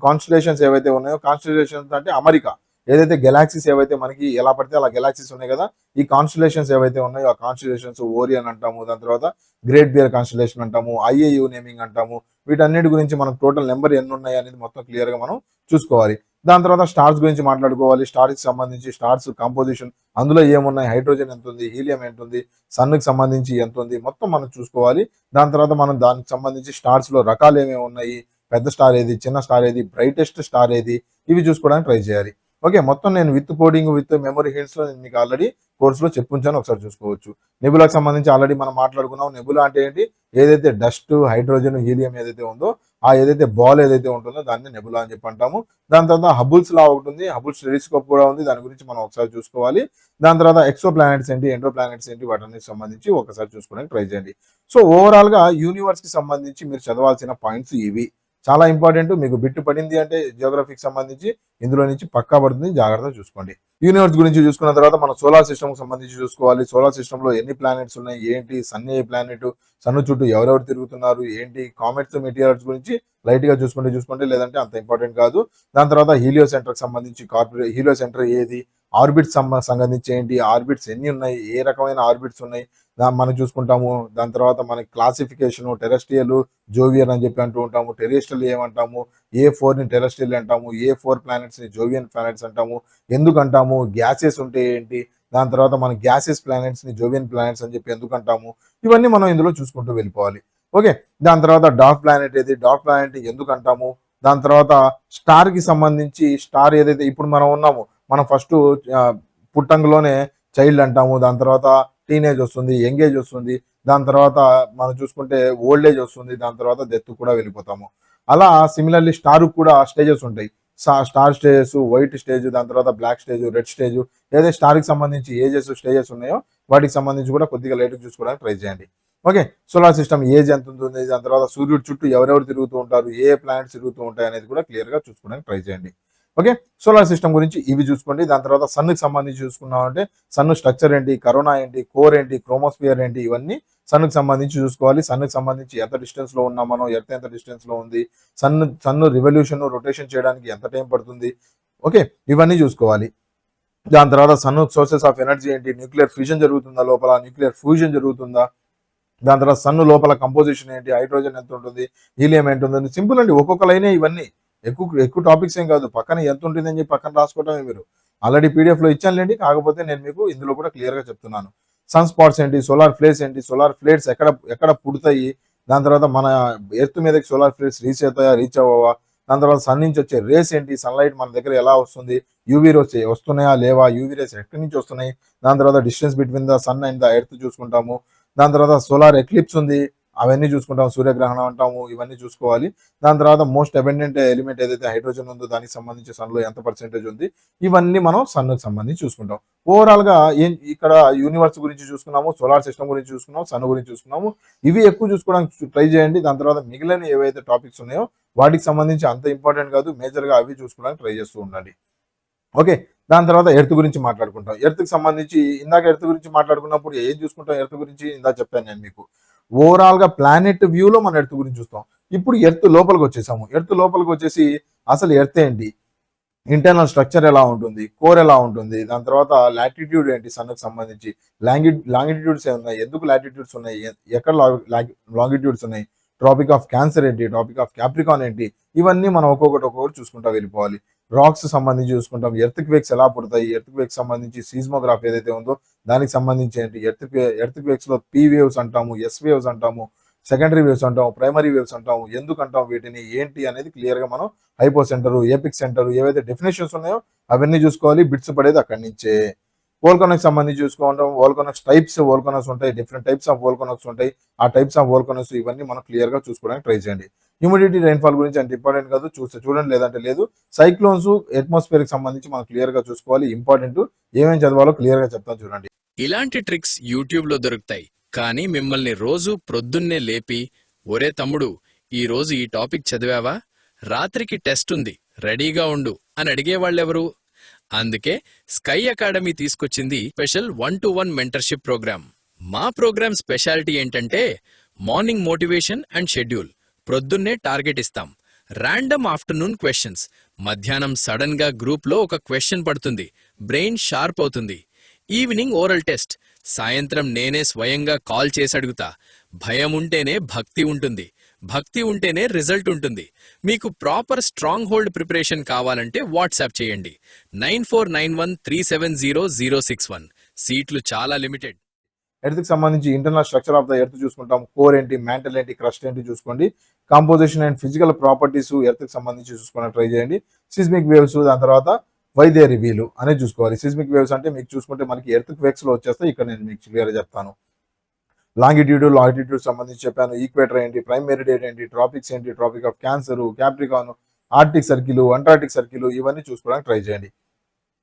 కాన్స్టలేషన్స్ ఏవైతే ఉన్నాయో, కాన్స్టలేషన్స్ అంటే అమరిక, ఏదైతే గెలాక్సీస్ ఏవైతే మనకి ఎలా పడితే అలా గెలాక్సీస్ ఉన్నాయి కదా, ఈ కాన్స్టలేషన్స్ ఏవైతే ఉన్నాయో ఆ కాన్స్టలేషన్స్ ఓరియన్ అంటాము, దాని తర్వాత గ్రేట్ బియర్ కాన్స్టలేషన్ అంటాము, ఐఏయు నేమింగ్ అంటాము. వీటన్నిటి గురించి మనకు టోటల్ నెంబర్ ఎన్ని ఉన్నాయి అనేది మొత్తం క్లియర్ గా మనం చూసుకోవాలి. దాని తర్వాత స్టార్స్ గురించి మాట్లాడుకోవాలి. స్టార్కి సంబంధించి స్టార్స్ కాంపోజిషన్, అందులో ఏమున్నాయి, హైడ్రోజన్ ఎంత ఉంది, హీలియం ఎంత ఉంది, సన్కి సంబంధించి ఎంత ఉంది, మొత్తం మనం చూసుకోవాలి. దాని తర్వాత మనం దానికి సంబంధించి స్టార్స్లో రకాలు ఏమేమి ఉన్నాయి, పెద్ద స్టార్ ఏది, చిన్న స్టార్ ఏది, బ్రైటెస్ట్ స్టార్ ఏది, ఇవి చూసుకోవడానికి ట్రై చేయాలి. ఓకే, మొత్తం నేను విత్ కోడింగ్ విత్ మెమరీ హింట్స్లో నేను మీకు ఆల్రెడీ కోర్సులో చెప్పుంచాను, ఒకసారి చూసుకోవచ్చు. నెబులాకి సంబంధించి ఆల్రెడీ మనం మాట్లాడుకున్నాం. నెబులా అంటే ఏంటి, ఏదైతే డస్ట్, హైడ్రోజన్, హీలియం ఏదైతే ఉందో ఆ ఏదైతే బాల్ ఏదైతే ఉంటుందో దాన్ని నెబులా అని చెప్పి అంటాము. దాని తర్వాత హబుల్స్ లా ఒకటి ఉంది, హబుల్స్ టెలిస్కోప్ కూడా ఉంది, దాని గురించి మనం ఒకసారి చూసుకోవాలి. దాని తర్వాత ఎక్సో ప్లానెట్స్ ఏంటి, ఎండో ప్లానెట్స్ ఏంటి, వాటన్నిటికి సంబంధించి ఒకసారి చూసుకోవడానికి ట్రై చేయండి. సో ఓవరాల్ గా యూనివర్స్ కి సంబంధించి మీరు చదవాల్సిన పాయింట్స్ ఇవి. చాలా ఇంపార్టెంట్. మీకు బిట్టు పడింది అంటే జియోగ్రఫీకి సంబంధించి ఇందులో నుంచి పక్కా పడుతుంది, జాగ్రత్తగా చూసుకోండి. యూనివర్స్ గురించి చూసుకున్న తర్వాత మన సోలార్ సిస్టమ్ కి సంబంధించి చూసుకోవాలి. సోలార్ సిస్టమ్ లో ఎన్ని ప్లానెట్స్ ఉన్నాయి, ఏంటి, సన్ ఏ ప్లానెట్, సన్ చుట్టూ ఎవరెవరు తిరుగుతున్నారు, ఏంటి, కామెట్స్, మెటీరియల్స్ గురించి లైట్ గా చూసుకోండి, లేదంటే అంత ఇంపార్టెంట్ కాదు. దాని తర్వాత హీలియో సెంటర్ కి సంబంధించి హీలియో సెంటర్ ఏది, ఆర్బిట్స్ సంబంధించి ఏంటి, ఆర్బిట్స్ ఎన్ని ఉన్నాయి, ఏ రకమైన ఆర్బిట్స్ ఉన్నాయి మనం చూసుకుంటాము. దాని తర్వాత మనకి క్లాసిఫికేషన్, టెరెస్ట్రియల్, జోవియన్ అని చెప్పి అంటూ ఉంటాము. టెరెస్ట్రియల్ ఏమంటాము, A4ని టెరెస్ట్రియల్ అంటాము, A4 ప్లానెట్స్ ని జోవియన్ ప్లానెట్స్ అంటాము. ఎందుకు అంటాము, గ్యాసెస్ ఉంటే ఏంటి, దాని తర్వాత మన గ్యాసెస్ ప్లానెట్స్ ని జోవియన్ ప్లానెట్స్ అని చెప్పి ఎందుకు అంటాము, ఇవన్నీ మనం ఇందులో చూసుకుంటూ వెళ్ళిపోవాలి. ఓకే, దాని తర్వాత డార్క్ ప్లానెట్ ఏది, డార్క్ ప్లానెట్ ఎందుకు అంటాము, దాని తర్వాత స్టార్ కి సంబంధించి స్టార్ ఏదైతే ఇప్పుడు మనం ఉన్నాము, మనం ఫస్ట్ పుట్టంగులోనే చైల్డ్ అంటాము, దాని తర్వాత టీనేజ్ వస్తుంది, యంగ్ ఏజ్ వస్తుంది, దాని తర్వాత మనం చూసుకుంటే ఓల్డ్ ఏజ్ వస్తుంది, దాని తర్వాత డెత్ కూడా వెళ్ళిపోతాము. అలా సిమిలర్లీ స్టార్ కూడా స్టేజెస్ ఉంటాయి. స్టార్ స్టేజెస్, వైట్ స్టేజ్, దాని తర్వాత బ్లాక్ స్టేజ్, రెడ్ స్టేజ్, ఏదైతే స్టార్ కి సంబంధించి ఏజెస్, స్టేజెస్ ఉన్నాయో వాటికి సంబంధించి కూడా కొద్దిగా లైట్ చూసుకోవడానికి ట్రై చేయండి. ఓకే, సోలార్ సిస్టమ్ ఏజ్ ఎంత ఉంటుంది, దాని తర్వాత సూర్యుడు చుట్టూ ఎవరెవరు తిరుగుతూ ఉంటారు, ఏ ప్లానెట్స్ తిరుగుతూ ఉంటాయి అనేది కూడా క్లియర్ గా చూసుకోవడానికి ట్రై చేయండి. ఓకే, సోలార్ సిస్టమ్ గురించి ఇవి చూసుకోండి. దాని తర్వాత సన్ కి సంబంధించి చూసుకున్నామంటే సన్ స్ట్రక్చర్ ఏంటి, కరోనా ఏంటి, కోర్ ఏంటి, క్రోమోస్ఫియర్ ఏంటి, ఇవన్నీ సన్ కి సంబంధించి చూసుకోవాలి. సన్ కి సంబంధించి ఎంత డిస్టెన్స్ లో ఉన్నాం మనం, ఎర్త్ ఎంత డిస్టెన్స్ లో ఉంది, సన్ రివల్యూషన్ రొటేషన్ చేయడానికి ఎంత టైం పడుతుంది, ఓకే, ఇవన్నీ చూసుకోవాలి. దాని తర్వాత సన్ సోర్సెస్ ఆఫ్ ఎనర్జీ ఏంటి, న్యూక్లియర్ ఫ్యూజన్ జరుగుతుందా లోపల, న్యూక్లియర్ ఫ్యూజన్ జరుగుతుందా, దాని తర్వాత సన్ లోపల కంపోజిషన్ ఏంటి, హైడ్రోజన్ ఎంత ఉంటుంది, హీలియం ఎంత ఉంటుంది. సింపుల్ అండి, ఒక్కొక్క లైనే ఇవన్నీ. ఎక్కువ టాపిక్స్ ఏం కాదు, పక్కన ఎంత ఉంటుంది అని చెప్పి పక్కన రాసుకోవటమే. మీరు ఆల్రెడీ పీడిఎఫ్ లో ఇచ్చానులేండి, కాకపోతే నేను మీకు ఇందులో కూడా క్లియర్ గా చెప్తున్నాను. సన్ స్పాట్స్ ఏంటి, సోలార్ ఫ్లేర్స్ ఏంటి, సోలార్ ఫ్లేర్స్ ఎక్కడ పుడతాయి, దాని తర్వాత మన ఎర్త్ మీదకి సోలార్ ఫ్లేర్స్ రీచ్ అవుతాయా, రీచ్ అవ్వవా, దాని తర్వాత సన్ నుంచి వచ్చే రేస్ ఏంటి, సన్లైట్ మన దగ్గర ఎలా వస్తుంది, యూవీ రేస్ వస్తున్నాయా లేవా, యూవీ రేస్ ఎక్కడి నుంచి వస్తున్నాయి, దాని తర్వాత distance between the sun and the earth చూసుకుంటాము. దాని తర్వాత సోలార్ ఎక్లిప్స్ ఉంది, అవన్నీ చూసుకుంటాం, సూర్యగ్రహణం అంటాము, ఇవన్నీ చూసుకోవాలి. దాని తర్వాత మోస్ట్ అబెండెంట్ ఎలిమెంట్ ఏదైతే హైడ్రోజన్ ఉందో దానికి సంబంధించి సన్లో ఎంత పర్సెంటేజ్ ఉంది, ఇవన్నీ మనం సన్కి సంబంధించి చూసుకుంటాం. ఓవరాల్ గా ఇక్కడ యూనివర్స్ గురించి చూసుకున్నాము, సోలార్ సిస్టమ్ గురించి చూసుకున్నాము, సన్ గురించి చూసుకున్నాము. ఇవి ఎక్కువ చూసుకోవడానికి ట్రై చేయండి. దాని తర్వాత మిగిలిన ఏవైతే టాపిక్స్ ఉన్నాయో వాటికి సంబంధించి అంత ఇంపార్టెంట్ కాదు, మేజర్ గా అవి చూసుకోవడానికి ట్రై చేస్తూ ఉండండి. ఓకే, దాని తర్వాత ఎర్త్ గురించి మాట్లాడుకుంటాం. ఎర్త్ కి సంబంధించి ఇందాక ఎర్త్ గురించి మాట్లాడుకున్నప్పుడు ఏం చూసుకుంటాం, ఎర్త్ గురించి ఇందాక చెప్పాను నేను మీకు. ఓవరాల్ గా ప్లానెట్ వ్యూలో మనం ఎర్త్ గురించి చూస్తాం. ఇప్పుడు ఎర్త్ లోపలికి వచ్చేసాము. ఎర్త్ లోపలికి వచ్చేసి అసలు ఎర్త్ ఏంటి, ఇంటర్నల్ స్ట్రక్చర్ ఎలా ఉంటుంది, కోర్ ఎలా ఉంటుంది, దాని తర్వాత లాటిట్యూడ్ ఏంటి, సన్కి సంబంధించి లాంగిట్యూడ్స్ ఉన్నాయి, ఎందుకు లాటిట్యూడ్స్ ఉన్నాయి, ఎక్కడ లాంగిట్యూడ్స్ ఉన్నాయి, ట్రాపిక్ ఆఫ్ క్యాన్సర్ ఏంటి, ట్రాపిక్ ఆఫ్ క్యాప్రికాన్ ఏంటి, ఇవన్నీ మనం ఒక్కొక్కటి చూసుకుంటా వెళ్ళిపోవాలి. రాక్స్ సంబంధించి చూసుకుంటాం, ఎర్త్ క్వేక్స్ ఎలా పుడతాయి, ఎర్త్ క్వేక్స్ సంబంధించి సీస్మోగ్రాఫ్ ఏదైతే ఉందో దానికి సంబంధించి ఏంటి, ఎర్త్ క్వేక్స్ లో పీ వేవ్స్ అంటాము, ఎస్ వేవ్స్ అంటాము, సెకండరీ వేవ్స్ అంటాము, ప్రైమరీ వేవ్స్ అంటాము, ఎందుకు అంటాం వీటిని, ఏంటి అనేది క్లియర్ గా మనం హైపో సెంటర్, ఏపిక్ సెంటర్, ఏవైతే డెఫినేషన్స్ ఉన్నాయో అవన్నీ చూసుకోవాలి. బిట్స్ పడేది అక్కడి నుంచే. వోల్కనోస్ సంబంధించి చూసుకుంటాం, వోల్కనోస్ టైప్స్, వోల్కనోస్ ఉంటాయి, డిఫరెంట్ టైప్స్ ఆఫ్ వోల్కనోస్ ఉంటాయి. ఆ టైప్స్ ఆఫ్ వోల్కనోస్ ఇవన్నీ మనం క్లియర్ గా చూసుకోవడానికి ట్రై చేయండి. హ్యూమిడిటీ, రైన్ఫాల్ గురించి అంత ఇంపార్టెంట్ కాదు, చూడండి, లేదంటే లేదు. సైక్లోన్స్, అట్మాస్ఫియర్ కి సంబంధించి మనం క్లియర్ గా చూసుకోవాలి, ఇంపార్టెంట్. ఏమేమి చదవాలో క్లియర్ గా చెప్తాను చూడండి. ఇలాంటి ట్రిక్స్ యూట్యూబ్ లో దొరుకుతాయి, కానీ మిమ్మల్ని రోజు ప్రొద్దున్నే లేపి ఒరే తమ్ముడు ఈ రోజు ఈ టాపిక్ చదివావా, రాత్రికి టెస్ట్ ఉంది రెడీగా ఉండు అని అడిగేవాళ్ళెవరు? అందుకే స్కై అకాడమీ తీసుకొచ్చింది స్పెషల్ 1-to-1 మెంటర్షిప్ ప్రోగ్రామ్. మా ప్రోగ్రామ్ స్పెషాలిటీ ఏంటంటే మార్నింగ్ మోటివేషన్ అండ్ షెడ్యూల్, ప్రొద్దున్నే టార్గెట్ ఇస్తాం, ర్యాండమ్ ఆఫ్టర్నూన్ క్వశ్చన్స్, మధ్యాహ్నం సడన్ గా గ్రూప్ లో ఒక క్వశ్చన్ పడుతుంది, బ్రెయిన్ షార్ప్ అవుతుంది, ఈవినింగ్ ఓరల్ టెస్ట్, సాయంత్రం నేనే స్వయంగా కాల్ చేసి అడుగుతా, భయం ఉంటేనే భక్తి ఉంటుంది, భక్తి ఉంటేనే రిజల్ట్ ఉంటుంది. మీకు ప్రాపర్ స్ట్రాంగ్ హోల్డ్ ప్రిపరేషన్ కావాలంటే వాట్సాప్ చేయండి 9491370061. సీట్లు చాలా లిమిటెడ్. ఎర్త్ కి సంబంధించి internal structure of the earth చూసుకుంటాం. కోర్ ఏంటి, మ్యాంటల్ ఏంటి, క్రస్ట్ ఏంటి చూసుకోండి. Composition and physical properties earth కి సంబంధించి చూసుకోవడానికి ట్రై చేయండి. సిస్మిక్ వేవ్స్, దాని తర్వాత వై దే రివీల్ అనేది చూసుకోవాలి. సిస్మిక్ వేవ్స్ అంటే మీకు చూసుకుంటే మనకి ఎర్త్ క్వేక్స్ లో వచ్చేస్తాయి. ఇక్కడ నేను మీకు క్లియర్ చెప్తాను. లాంగిట్యూడ్, లాటిట్యూడ్ సంబంధించి చెప్పాను. ఈక్వేటర్ ఏంటి, ప్రైమ్ మెరిడియన్ ఏంటి, ట్రాపిక్స్ ఏంటి, tropic of cancer, Capricorn, Arctic circle, Antarctic circle, ఇవన్నీ చూసుకోవడానికి ట్రై చేయండి.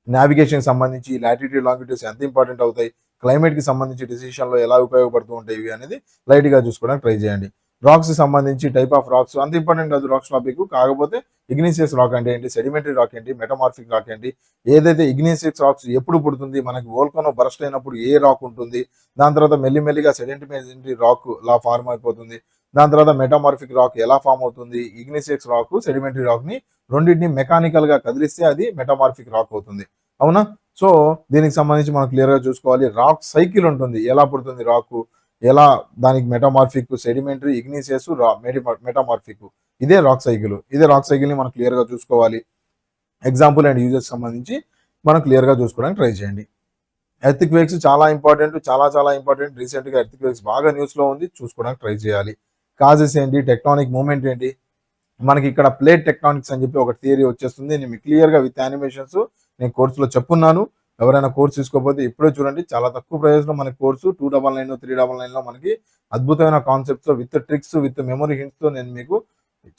నావిగేషన్ సంబంధించి లాటిట్యూడ్, లాంగిట్యూడ్స్ ఎంత ఇంపార్టెంట్ అవుతాయి, క్లైమేట్ కి సంబంధించి డిసిషన్ లో ఎలా ఉపయోగపడుతూ ఉంటాయి ఇవి అనేది లైట్ గా చూసుకోవడానికి ట్రై చేయండి. రాక్స్ సంబంధించి టైప్ ఆఫ్ రాక్స్ అంత ఇంపార్టెంట్ కాదు రాక్స్ టాపిక్, కాకపోతే ఇగ్నిషియస్ రాక్ అంటే ఏంటి, సెడిమెంటరీ రాక్ ఏంటి, మెటమార్ఫిక్ రాక్ ఏంటి, ఏదైతే ఇగ్నిషియస్ రాక్స్ ఎప్పుడు పుడుతుంది, మనకి వోల్కనో బరస్ట్ అయినప్పుడు ఏ రాక్ ఉంటుంది, దాని తర్వాత మెల్లిమెల్లిగా సెడిమెంటరీ రాక్ లా ఫార్మ్ అయిపోతుంది, దాని తర్వాత మెటామార్ఫిక్ రాక్ ఎలా ఫామ్ అవుతుంది, ఇగ్నిషియస్ రాక్ సెడిమెంటరీ రాక్ ని రెండింటిని మెకానికల్ గా కదిలిస్తే అది మెటామార్ఫిక్ రాక్ అవుతుంది. అవునా? సో దీనికి సంబంధించి మనం క్లియర్ గా చూసుకోవాలి. రాక్ సైకిల్ ఉంటుంది, ఎలా పుడుతుంది రాక్, ఎలా దానికి మెటామార్ఫిక్, సెడిమెంటరీ, ఇగ్నిషియస్, మెటామార్ఫిక్, ఇదే రాక్ సైకిల్. ఇదే రాక్ సైకిల్ ని మనం క్లియర్ గా చూసుకోవాలి. ఎగ్జాంపుల్ అండ్ యూజెస్ సంబంధించి మనం క్లియర్ గా చూసుకోవడానికి ట్రై చేయండి. ఎర్త్ క్వేక్స్ చాలా ఇంపార్టెంట్, చాలా ఇంపార్టెంట్. రీసెంట్ గా ఎర్త్ క్వేక్స్ బాగా న్యూస్ లో ఉంది, చూసుకోవడానికి ట్రై చేయాలి. కాజెస్ ఏంటి, టెక్టానిక్ మూవ్మెంట్ ఏంటి, మనకి ఇక్కడ ప్లేట్ టెక్టానిక్స్ అని చెప్పి ఒక థియరీ వచ్చేస్తుంది. నేను క్లియర్ గా విత్ యానిమేషన్స్ నేను కోర్సులో చెప్పున్నాను. ఎవరైనా కోర్స్ తీసుకోకపోతే ఇప్పుడే చూడండి, చాలా తక్కువ ప్రైస్ లో మన కోర్సు 299, 399 లో మనకి అద్భుతమైన concepts with tricks, with memory hints తో నేను మీకు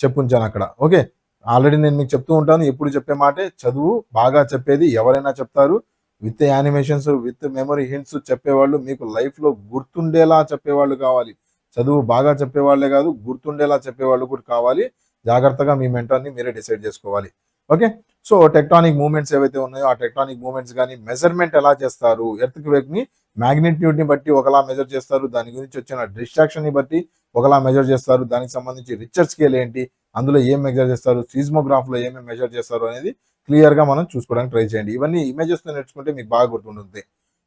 చెప్పుంచాను అక్కడ. ఓకే, ఆల్రెడీ నేను మీకు చెప్తూ ఉంటాను, ఎప్పుడు చెప్పే మాటే చదువు బాగా చెప్పేది ఎవరైనా చెప్తారు. With animations, with memory hints చెప్పేవాళ్ళు, మీకు లైఫ్ లో గుర్తుండేలా చెప్పేవాళ్ళు కావాలి. చదువు బాగా చెప్పేవాళ్లే కాదు, గుర్తుండేలా చెప్పేవాళ్ళు కూడా కావాలి. జాగ్రత్తగా మీ మెంటర్ని మీరే డిసైడ్ చేసుకోవాలి. ఓకే, సో టెక్టానిక్ మూవ్మెంట్స్ ఏవైతే ఉన్నాయో ఆ టెక్టానిక్ మూవ్మెంట్స్ కానీ మెజర్మెంట్ ఎలా చేస్తారు, ఎర్త్ క్వేక్ ని మ్యాగ్నిట్యూడ్ ని బట్టి ఒకలా మెజర్ చేస్తారు, దాని గురించి వచ్చిన డిస్ట్రాక్షన్ ని బట్టి ఒకలా మెజర్ చేస్తారు, దానికి సంబంధించి రిచర్ స్కేల్ ఏంటి, అందులో ఏం మెజర్ చేస్తారు, సీస్మోగ్రాఫ్ లో ఏమేమి మెజర్ చేస్తారు అనేది క్లియర్ గా మనం చూసుకోవడానికి ట్రై చేయండి. ఇవన్నీ ఇమేజెస్ తో నేర్చుకుంటే మీకు బాగా గుర్తుంటుంది.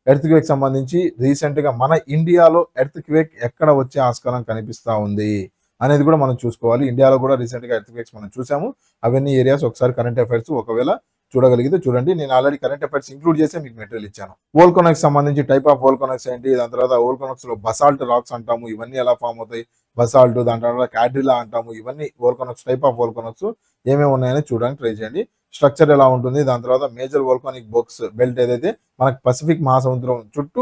ఎర్త్ క్వేక్ సంబంధించి రీసెంట్ గా మన ఇండియాలో ఎర్త్ క్వేక్ ఎక్కడ వచ్చే ఆస్కారం కనిపిస్తా ఉంది అనేది కూడా మనం చూసుకోవాలి. ఇండియాలో కూడా రీసెంట్ గా ఎర్త్ క్వేక్స్ మనం చూసాము. అవన్నీ ఏరియాస్ ఒకసారి కరెంట్ అఫైర్స్ ఒకవేళ చూడగలిగితే చూడండి. నేను ఆల్రెడీ కరెంట్ అఫైర్స్ ఇంక్లూడ్ చేసి మీకు మెటీరియల్ ఇచ్చాను. వోల్కనోక్స్ సంబంధించి టైప్ ఆఫ్ వోల్కనోక్స్ ఏంటి, దాని తర్వాత వోల్కనోక్స్ లో బసాల్ట్ రాక్స్ అంటాము, ఇవన్నీ ఎలా ఫామ్ అవుతాయి, బసాల్ట్, దాని తర్వాత క్యాడ్రిలా అంటాము, ఇవన్నీ వోల్కనోక్స్, టైప్ ఆఫ్ వోల్కనోక్స్ ఏమేమి ఉన్నాయని చూడడానికి ట్రై చేయండి. స్ట్రక్చర్ ఎలా ఉంటుంది, దాని తర్వాత మేజర్ వోల్కానిక్ బోక్స్ బెల్ట్ ఏదైతే మనకి పసిఫిక్ మహాసముద్రం చుట్టూ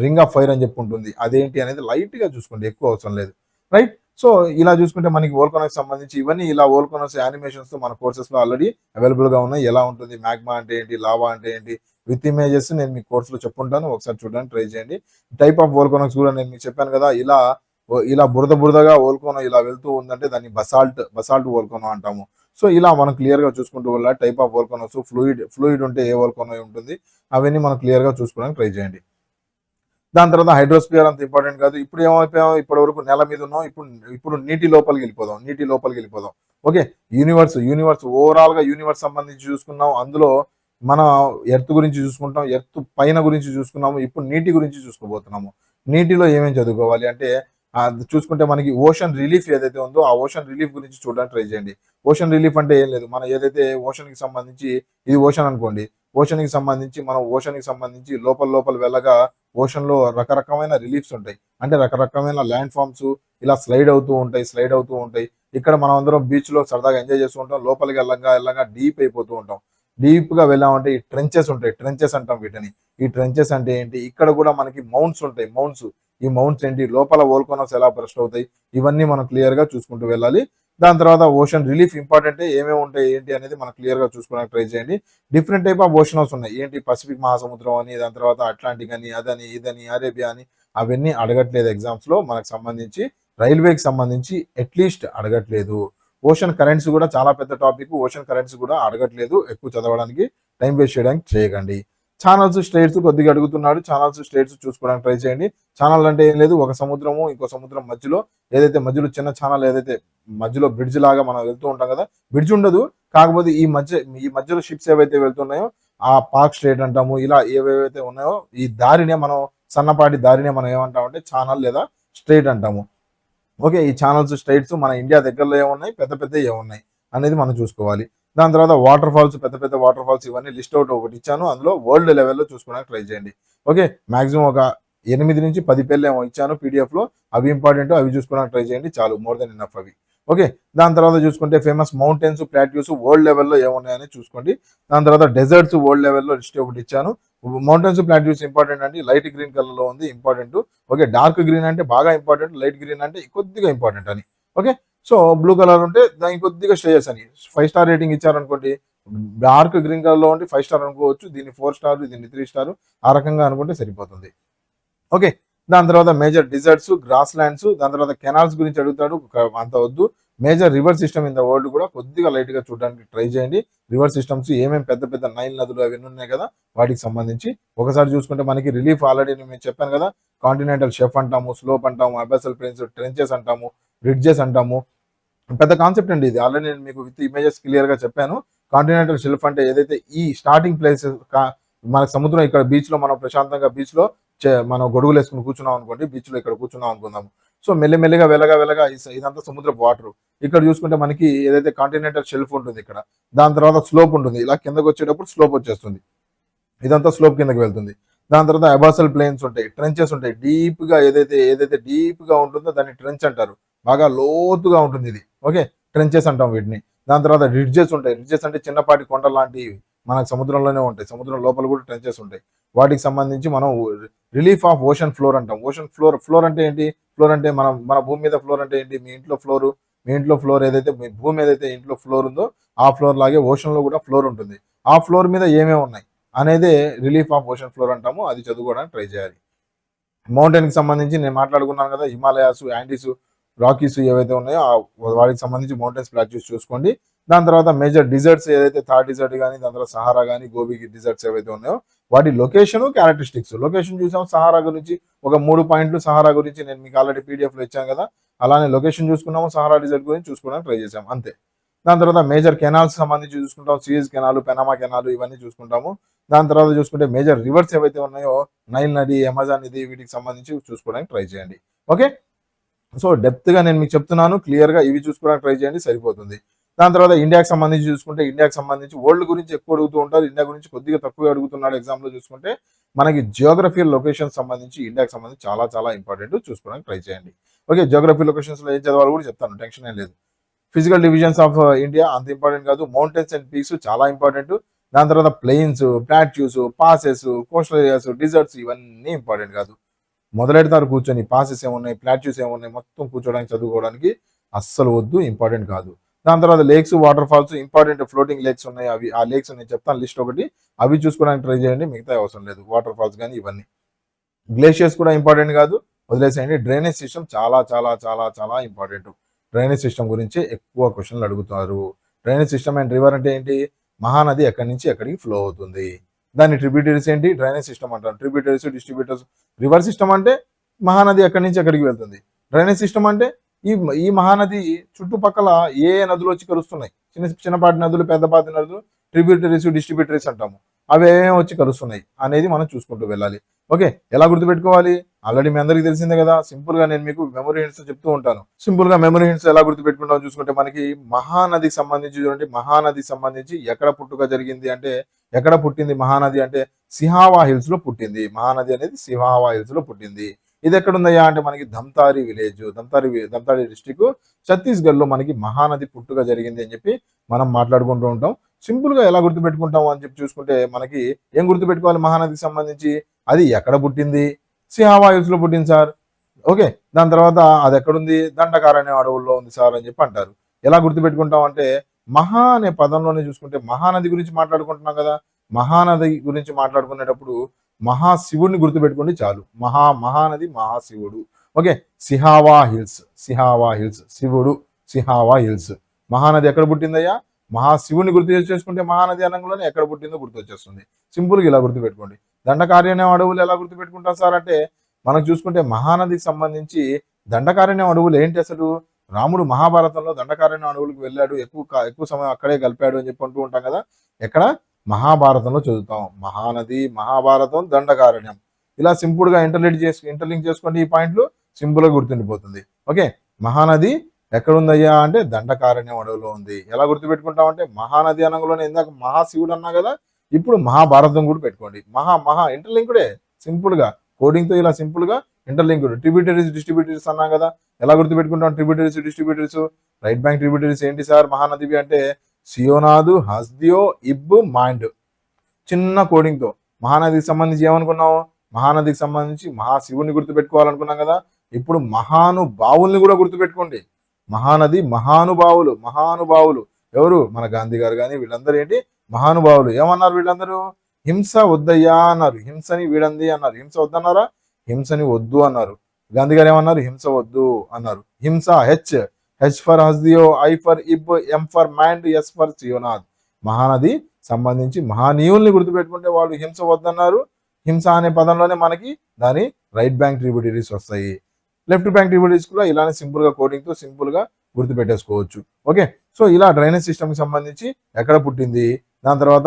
రింగ్ ఆఫ్ ఫైర్ అని చెప్పి ఉంటుంది, అదేంటి అనేది లైట్ గా చూసుకోండి, ఎక్కువ అవసరం లేదు. రైట్, సో ఇలా చూసుకుంటే మనకి వోల్కనోస్ సంబంధించి ఇవన్నీ ఇలా వోల్కనోస్ యానిమేషన్స్ తో మన కోర్సెస్ లో ఆల్రెడీ అవైలబుల్ గా ఉన్నాయి. ఎలా ఉంటుంది, మ్యాగ్మా అంటే ఏంటి, లావా అంటే ఏంటి, విత్ ఇమేజెస్ నేను మీ కోర్సులో చెప్పుంటాను, ఒకసారి చూడడానికి ట్రై చేయండి. టైప్ ఆఫ్ వోల్కనోస్ కూడా నేను మీకు చెప్పాను కదా, ఇలా బురదగా వోల్కనో ఇలా వెళ్తూ ఉందంటే దాన్ని బసాల్ట్ వోల్కనో అంటాము. సో ఇలా మనం క్లియర్ గా చూసుకుంటూ వల్ల టైప్ ఆఫ్ వోల్కనోస్, ఫ్లూయిడ్ ఉంటే ఏ వోల్కనో ఉంటుంది, అవన్నీ మనం క్లియర్ గా చూసుకోవడానికి ట్రై చేయండి. దాని తర్వాత హైడ్రోస్పియర్ అంత ఇంపార్టెంట్ కాదు. ఇప్పుడు ఏమైపోయాం, ఇప్పటి వరకు నేల మీద ఉన్నాం, ఇప్పుడు నీటి లోపలికి వెళ్ళిపోదాం. ఓకే, యూనివర్స్ ఓవరాల్ గా యూనివర్స్ సంబంధించి చూసుకున్నాం. అందులో మన ఎర్త్ గురించి చూసుకుంటాం, ఎర్త్ పైన గురించి చూసుకున్నాము, ఇప్పుడు నీటి గురించి చూసుకోబోతున్నాము. నీటిలో ఏమేమి చదువుకోవాలి అంటే చూసుకుంటే మనకి ఓషన్ రిలీఫ్ ఏదైతే ఉందో ఆ ఓషన్ రిలీఫ్ గురించి చూడడానికి ట్రై చేయండి. ఓషన్ రిలీఫ్ అంటే ఏం లేదు, మన ఏదైతే ఓషన్ కి సంబంధించి, ఇది ఓషన్ అనుకోండి, ఓషన్ కి సంబంధించి లోపల వెళ్ళగా ఓషన్ లో రకరకమైన రిలీఫ్స్ ఉంటాయి, అంటే రకరకమైన ల్యాండ్ ఫామ్స్ ఇలా స్లైడ్ అవుతూ ఉంటాయి. ఇక్కడ మనం అందరం బీచ్ లో సరదాగా ఎంజాయ్ చేస్తూ ఉంటాం, లోపలికి వెళ్ళగా డీప్ అయిపోతూ ఉంటాం. డీప్ గా వెళ్ళామంటే ఈ ట్రెంచెస్ ఉంటాయి, ట్రెంచెస్ అంటాం వీటిని. ఈ ట్రెంచెస్ అంటే ఏంటి, ఇక్కడ కూడా మనకి మౌంట్స్ ఉంటాయి, ఈ మౌంట్స్ ఏంటి, లోపల వోల్కనోస్ ఎలా బ్రస్ట్ అవుతాయి, ఇవన్నీ మనం క్లియర్ గా చూసుకుంటూ వెళ్ళాలి. దాని తర్వాత ఓషన్ రిలీఫ్ ఇంపార్టెంట్, ఏమేమి ఉంటాయి ఏంటి అనేది మనం క్లియర్ గా చూసుకోవడానికి ట్రై చేయండి. డిఫరెంట్ టైప్ ఆఫ్ ఓషన్స్ ఉన్నాయి ఏంటి, పసిఫిక్ మహాసముద్రం అని, దాని తర్వాత అట్లాంటిక్ అని, అదని ఇదని, అరేబియా అని, అవన్నీ అడగట్లేదు ఎగ్జామ్స్ లో. మనకు సంబంధించి రైల్వేకి సంబంధించి అట్లీస్ట్ అడగట్లేదు. ఓషన్ కరెంట్స్ కూడా చాలా పెద్ద టాపిక్, ఓషన్ కరెంట్స్ కూడా అడగట్లేదు. ఎక్కువ చదవడానికి టైం వేస్ట్ చేయడానికి చేయకండి. ఛానల్స్ స్టేట్స్ కొద్దిగా అడుగుతున్నాడు, ఛానల్స్ స్టేట్స్ చూసుకోవడానికి ట్రై చేయండి. ఛానల్ అంటే ఏం లేదు, ఒక సముద్రము ఇంకో సముద్రం మధ్యలో మధ్యలో చిన్న ఛానల్ ఏదైతే మధ్యలో బ్రిడ్జ్ లాగా మనం వెళ్తూ ఉంటాం కదా, బ్రిడ్జ్ ఉండదు, కాకపోతే ఈ మధ్యలో షిప్స్ ఏవైతే వెళ్తున్నాయో ఆ పార్క్ స్ట్రేట్ అంటాము. ఇలా ఏవేవైతే ఉన్నాయో ఈ దారినే మనం, సన్నపాటి దారినే మనం ఏమంటామంటే ఛానల్ లేదా స్ట్రేట్ అంటాము. ఓకే, ఈ ఛానల్స్ స్టేట్స్ మన ఇండియా దగ్గరలో ఏమున్నాయి, పెద్ద పెద్ద ఏమున్నాయి అనేది మనం చూసుకోవాలి. దాని తర్వాత వాటర్ ఫాల్స్, పెద్ద పెద్ద వాటర్ ఫాల్స్ ఇవన్నీ లిస్ట్ అవుట్ ఒకటి ఇచ్చాను, అందులో వరల్డ్ లెవెల్లో చూసుకోవడానికి ట్రై చేయండి. ఓకే, మాక్సిమం ఒక 8 నుంచి 10 పేర్లు ఏమో ఇచ్చాను పీడిఎఫ్లో, అవి ఇంపార్టెంట్, అవి చూసుకోవడానికి ట్రై చేయండి, చాలు, మోర్ దెన్ ఇనఫ్ అవి. ఓకే, దాని తర్వాత చూసుకుంటే ఫేమస్ మౌంటైన్స్, ప్లాట్యూస్ వరల్డ్ లెవెల్లో ఏమున్నాయని చూసుకోండి. దాని తర్వాత డెజర్ట్స్ వరల్డ్ లెవెల్లో లిస్ట్ ఒకటి ఇచ్చాను. మౌంటైన్స్, ప్లాట్యూస్ ఇంపార్టెంట్ అండి, లైట్ గ్రీన్ కలర్ లో ఉంది, ఇంపార్టెంట్. ఓకే, డార్క్ గ్రీన్ అంటే బాగా ఇంపార్టెంట్, లైట్ గ్రీన్ అంటే కొద్దిగా ఇంపార్టెంట్ అని. ఓకే, సో బ్లూ కలర్ ఉంటే దానికి కొద్దిగా స్టేజెస్ అని 5 స్టార్ రేటింగ్ ఇచ్చారనుకోండి, డార్క్ గ్రీన్ కలర్ లో ఉంటే 5 స్టార్ అనుకోవచ్చు, దీన్ని 4 స్టార్, దీన్ని 3 స్టార్, ఆ రకంగా అనుకుంటే సరిపోతుంది. ఓకే, దాని తర్వాత మేజర్ డిజర్ట్స్, గ్రాస్ ల్యాండ్స్, దాని తర్వాత కెనాల్స్ గురించి అడుగుతాడు, అంత వద్దు. Major river system in the world కూడా కొద్దిగా లైట్ గా చూడడానికి ట్రై చేయండి. రివర్ సిస్టమ్స్ ఏమేమి పెద్ద పెద్ద నైల్ నదులు అవన్నీ ఉన్నాయి కదా, వాటికి సంబంధించి ఒకసారి చూసుకుంటే మనకి రిలీఫ్ ఆల్రెడీ నేను చెప్పాను కదా, కాంటినెంటల్ షెఫ్ అంటాము, స్లోప్ అంటాము, అబాసల్ ప్లేన్స్, ట్రెంచెస్ అంటాము, రిడ్జెస్ అంటాము. పెద్ద కాన్సెప్ట్ అండి ఇది, ఆల్రెడీ నేను మీకు విత్ ఇమేజెస్ క్లియర్ గా చెప్పాను. కాంటినెంటల్ షెల్ఫ్ అంటే ఏదైతే ఈ స్టార్టింగ్ ప్లేసెస్, మన సముద్రం ఇక్కడ బీచ్ లో మనం ప్రశాంతంగా బీచ్ లో మనం గొడుగులు వేసుకుని కూర్చున్నాం అనుకోండి, బీచ్ లో ఇక్కడ కూర్చున్నాం అనుకుందాం. సో మెల్లిమెల్లిగా వెలగా ఇదంతా సముద్రపు వాటర్. ఇక్కడ చూసుకుంటే మనకి ఏదైతే కాంటినెంటల్ షెల్ఫ్ ఉంటుంది ఇక్కడ, దాని తర్వాత స్లోప్ ఉంటుంది, ఇలా కిందకు వచ్చేటప్పుడు స్లోప్ వచ్చేస్తుంది, ఇదంతా స్లోప్ కిందకి వెళ్తుంది. దాని తర్వాత అబాసల్ ప్లేన్స్ ఉంటాయి, ట్రెంచెస్ ఉంటాయి, డీప్ గా ఏదైతే డీప్ గా ఉంటుందో దాన్ని ట్రెంచ్ అంటారు, బాగా లోతుగా ఉంటుంది ఇది. ఓకే, ట్రెంచెస్ అంటాం వీటిని. దాని తర్వాత రిడ్జెస్ ఉంటాయి, రిడ్జెస్ అంటే చిన్నపాటి కొండ లాంటివి మనకు సముద్రంలోనే ఉంటాయి, సముద్రం లోపల కూడా ట్రెంచెస్ ఉంటాయి. వాటికి సంబంధించి మనం రిలీఫ్ ఆఫ్ ఓషన్ ఫ్లోర్ అంటాం. ఓషన్ ఫ్లోర్ అంటే ఏంటి? ఫ్లోర్ అంటే మన భూమి మీద ఫ్లోర్ అంటే ఏంటి? మీ ఇంట్లో ఫ్లోర్ ఏదైతే, మీ భూమి ఏదైతే ఇంట్లో ఫ్లోర్ ఉందో ఆ ఫ్లోర్ లాగే ఓషన్ లో కూడా ఫ్లోర్ ఉంటుంది. ఆ ఫ్లోర్ మీద ఏమేమి ఉన్నాయి అనేదే రిలీఫ్ ఆఫ్ ఓషన్ ఫ్లోర్ అంటాము, అది చదువుకోవడానికి ట్రై చేయాలి. మౌంటైన్ కి సంబంధించి నేను మాట్లాడుకున్నాను కదా, హిమాలయాస్, యాండీస్, రాకీస్ ఏవైతే ఉన్నాయో వాటికి సంబంధించి మౌంటైన్స్ ప్లాట్యూస్ చూసుకోండి. దాని తర్వాత మేజర్ డిజర్ట్స్ ఏదైతే థార్ డిజర్ట్ కానీ, దాని తర్వాత సహారా కానీ, గోబీ డిజర్ట్స్ ఏవైతే ఉన్నాయో వాటి లొకేషన్, క్యారెక్టరిస్టిక్స్. లొకేషన్ చూసాం సహారా గురించి, ఒక 3 పాయింట్లు సహారా గురించి నేను మీకు ఆల్రెడీ పీడిఎఫ్ లో ఇచ్చాను కదా, అలానే లొకేషన్ చూసుకున్నాము, సహారా డిజర్ట్ గురించి చూసుకోవడానికి ట్రై చేసాం, అంతే. దాని తర్వాత మేజర్ కెనాల్స్ సంబంధించి చూసుకుంటాం, సూయజ్ కెనాల్, పెనామా కెనాల్, ఇవన్నీ చూసుకుంటాము. దాని తర్వాత చూసుకుంటే మేజర్ రివర్స్ ఏవైతే ఉన్నాయో, నైల్ నది, అమెజాన్ నది, వీటికి సంబంధించి చూసుకోవడానికి ట్రై చేయండి. ఓకే, సో డెప్త్ గా నేను మీకు చెప్తున్నాను, క్లియర్ గా ఇవి చూసుకోవడానికి ట్రై చేయండి, సరిపోతుంది. దాని తర్వాత ఇండియాకి సంబంధించి చూసుకుంటే, ఇండియాకి సంబంధించి వరల్డ్ గురించి ఎక్కువ అడుగుతూ ఉంటారు, ఇండియా గురించి కొద్దిగా తక్కువ అడుగుతున్నాడు ఎగ్జామ్ లో చూసుకుంటే. మనకి జియోగ్రఫీ లొకేషన్ సంబంధించి ఇండియాకి సంబంధించి చాలా చాలా ఇంపార్టెంట్, చూసుకోవడానికి ట్రై చేయండి. ఓకే, జియోగ్రఫీ లొకేషన్స్ లో ఏం చదవాలి కూడా చెప్తాను, టెన్షన్ ఏం లేదు. ఫిజికల్ డివిజన్స్ ఆఫ్ ఇండియా అంత ఇంపార్టెంట్ కాదు, మౌంటైన్స్ అండ్ పీక్స్ చాలా ఇంపార్టెంట్. దాని తర్వాత plains, plateaus, passes, coastal areas, deserts, ఇవన్నీ ఇంపార్టెంట్ కాదు. మొదలెడతారు కూర్చొని, పాసెస్ ఏమున్నాయి, ప్లాట్యూస్ ఏమున్నాయి, మొత్తం కూర్చోడానికి చదువుకోవడానికి అస్సలు వద్దు, ఇంపార్టెంట్ కాదు. దాని తర్వాత lakes, waterfalls, important floating lakes ఉన్నాయి, అవి ఆ లేక్స్ నేను చెప్తాను లిస్ట్ ఒకటి, అవి చూసుకోవడానికి ట్రై చేయండి, మిగతా అవసరం లేదు, వాటర్ ఫాల్స్ కానీ ఇవన్నీ. గ్లేషియర్స్ కూడా ఇంపార్టెంట్ కాదు, వదిలేసేయండి. డ్రైనేజ్ సిస్టమ్ చాలా చాలా చాలా చాలా ఇంపార్టెంట్. డ్రైనేజ్ సిస్టమ్ గురించి ఎక్కువ క్వశ్చన్లు అడుగుతారు. డ్రైనేజ్ సిస్టమ్ అండ్ రివర్ అంటే ఏంటి? మహానది ఎక్కడి నుంచి ఎక్కడికి ఫ్లో అవుతుంది, దాని ట్రిబ్యూటరీస్ ఏంటి? డ్రైనేజ్ సిస్టమ్ అంటారు. Tributaries, distributors. రివర్ సిస్టమ్ అంటే మహానది ఎక్కడి నుంచి ఎక్కడికి వెళ్తుంది. డ్రైనేజ్ సిస్టమ్ అంటే ఈ మహానది చుట్టుపక్కల ఏ నదులు వచ్చి కలుస్తున్నాయి, చిన్నపాటి నదులు, పెద్దపాటి నదులు, ట్రిబ్యూటరీస్, డిస్ట్రిబ్యూటరీస్ అంటాము, అవి ఏమేమి వచ్చి కలుస్తున్నాయి అనేది మనం చూసుకుంటూ వెళ్ళాలి. ఓకే, ఎలా గుర్తుపెట్టుకోవాలి? ఆల్రెడీ మీ అందరికీ తెలిసిందే కదా, సింపుల్ గా నేను మీకు మెమరీ హింట్స్ చెప్తూ ఉంటాను. సింపుల్ గా మెమరీ హింట్స్ ఎలా గుర్తుపెట్టుకుంటాం చూసుకుంటే, మనకి మహానదికి సంబంధించి చూడండి, మహానదికి సంబంధించి ఎక్కడ పుట్టుక జరిగింది అంటే, ఎక్కడ పుట్టింది మహానది అంటే సిహావా హిల్స్ లో పుట్టింది. మహానది అనేది సిహావా హిల్స్ లో పుట్టింది. ఇది ఎక్కడుందయ్యా అంటే మనకి ధమ్తారి విలేజ్, ధమ్తారి డిస్టిక్, ఛత్తీస్గఢ్ లో మనకి మహానది పుట్టుక జరిగింది అని చెప్పి మనం మాట్లాడుకుంటూ ఉంటాం. సింపుల్ గా ఎలా గుర్తుపెట్టుకుంటాం అని చెప్పి చూసుకుంటే, మనకి ఏం గుర్తుపెట్టుకోవాలి మహానదికి సంబంధించి? అది ఎక్కడ పుట్టింది? సిహావా హిల్స్ లో పుట్టింది సార్. ఓకే, దాని తర్వాత అది ఎక్కడుంది? దండకారణ్య అడవుల్లో ఉంది సార్ అని చెప్పి అంటారు. ఎలా గుర్తుపెట్టుకుంటాం అంటే, మహా అనే పదంలోనే చూసుకుంటే, మహానది గురించి మాట్లాడుకుంటున్నాం కదా, మహానది గురించి మాట్లాడుకునేటప్పుడు మహాశివుడిని గుర్తుపెట్టుకోండి చాలు. మహానది మహాశివుడు. ఓకే, సిహావా హిల్స్, శివుడు, సిహావా హిల్స్. మహానది ఎక్కడ పుట్టిందయ్యా? మహాశివుని గుర్తు చేసుకుంటే మహానది అనంలోనే ఎక్కడ పుట్టిందో గుర్తు వచ్చేస్తుంది. సింపుల్ గా ఇలా గుర్తుపెట్టుకోండి. దండకారణ్యం అడవులు ఎలా గుర్తుపెట్టుకుంటాం సార్ అంటే, మనకు చూసుకుంటే మహానదికి సంబంధించి దండకారణ్యం అడవులు ఏంటి అసలు? రాముడు మహాభారతంలో దండకారణ్యం అడవులకు వెళ్ళాడు, ఎక్కువ సమయం అక్కడే గలిపాడు అని చెప్పి అంటూ ఉంటాం కదా. ఎక్కడ? మహాభారతంలో చదువుతాం. మహానది, మహాభారతం, దండకారణ్యం, ఇలా సింపుల్ గా ఇంటర్లింక్ చేసుకోండి. ఈ పాయింట్లు సింపుల్ గా గుర్తుండిపోతుంది. ఓకే, మహానది ఎక్కడుందయ్యా అంటే దండకారణ్యం అడవిలో ఉంది. ఎలా గుర్తుపెట్టుకుంటామంటే మహానది అనగానే ఇందాక మహాశివుడు అన్నా కదా, ఇప్పుడు మహాభారతం కూడా పెట్టుకోండి. మహా ఇంటర్లింకుడే, సింపుల్ గా కోడింగ్ తో ఇలా సింపుల్ గా ఇంటర్లింకుడ్. ట్రిబ్యూటరీస్ డిస్ట్రిబ్యూటరీస్ అన్నా కదా, ఎలా గుర్తుపెట్టుకుంటాం tributaries distributaries? Right bank tributaries ఏంటి సార్ మహానదివి అంటే సియోనాదు, హస్దియో, ఇబ్, మైండ్. చిన్న కోడింగ్ తో మహానదికి సంబంధించి ఏమనుకున్నాం? మహానదికి సంబంధించి మహాశివుని గుర్తుపెట్టుకోవాలనుకున్నాం కదా, ఇప్పుడు మహానుభావుల్ని కూడా గుర్తుపెట్టుకోండి. మహానది మహానుభావులు ఎవరు? మన గాంధీ గారు కానీ వీళ్ళందరూ ఏంటి మహానుభావులు. ఏమన్నారు వీళ్ళందరూ? హింస వద్దయ్యా అన్నారు. హింసని వీడంది అన్నారు. హింస వద్దన్నారా? హింసని వద్దు అన్నారు. గాంధీ గారు ఏమన్నారు? హింస వద్దు అన్నారు. హింస H for Hasdeo, I for Ib, M for mind, S for Seonath. Mahanadi సంబంధించి మహానీయుల్ని గుర్తుపెట్టుకుంటే వాళ్ళు హింస వద్దన్నారు. హింస అనే పదంలోనే మనకి దాని రైట్ బ్యాంక్ ట్రిబ్యూటరీస్ వస్తాయి. లెఫ్ట్ బ్యాంక్ ట్రిబ్యూటరీస్ కూడా ఇలానే సింపుల్ గా కోడింగ్ తో సింపుల్ గా గుర్తుపెట్టేసుకోవచ్చు. ఓకే, సో ఇలా డ్రైనేజ్ సిస్టమ్ కి సంబంధించి ఎక్కడ పుట్టింది, దాని తర్వాత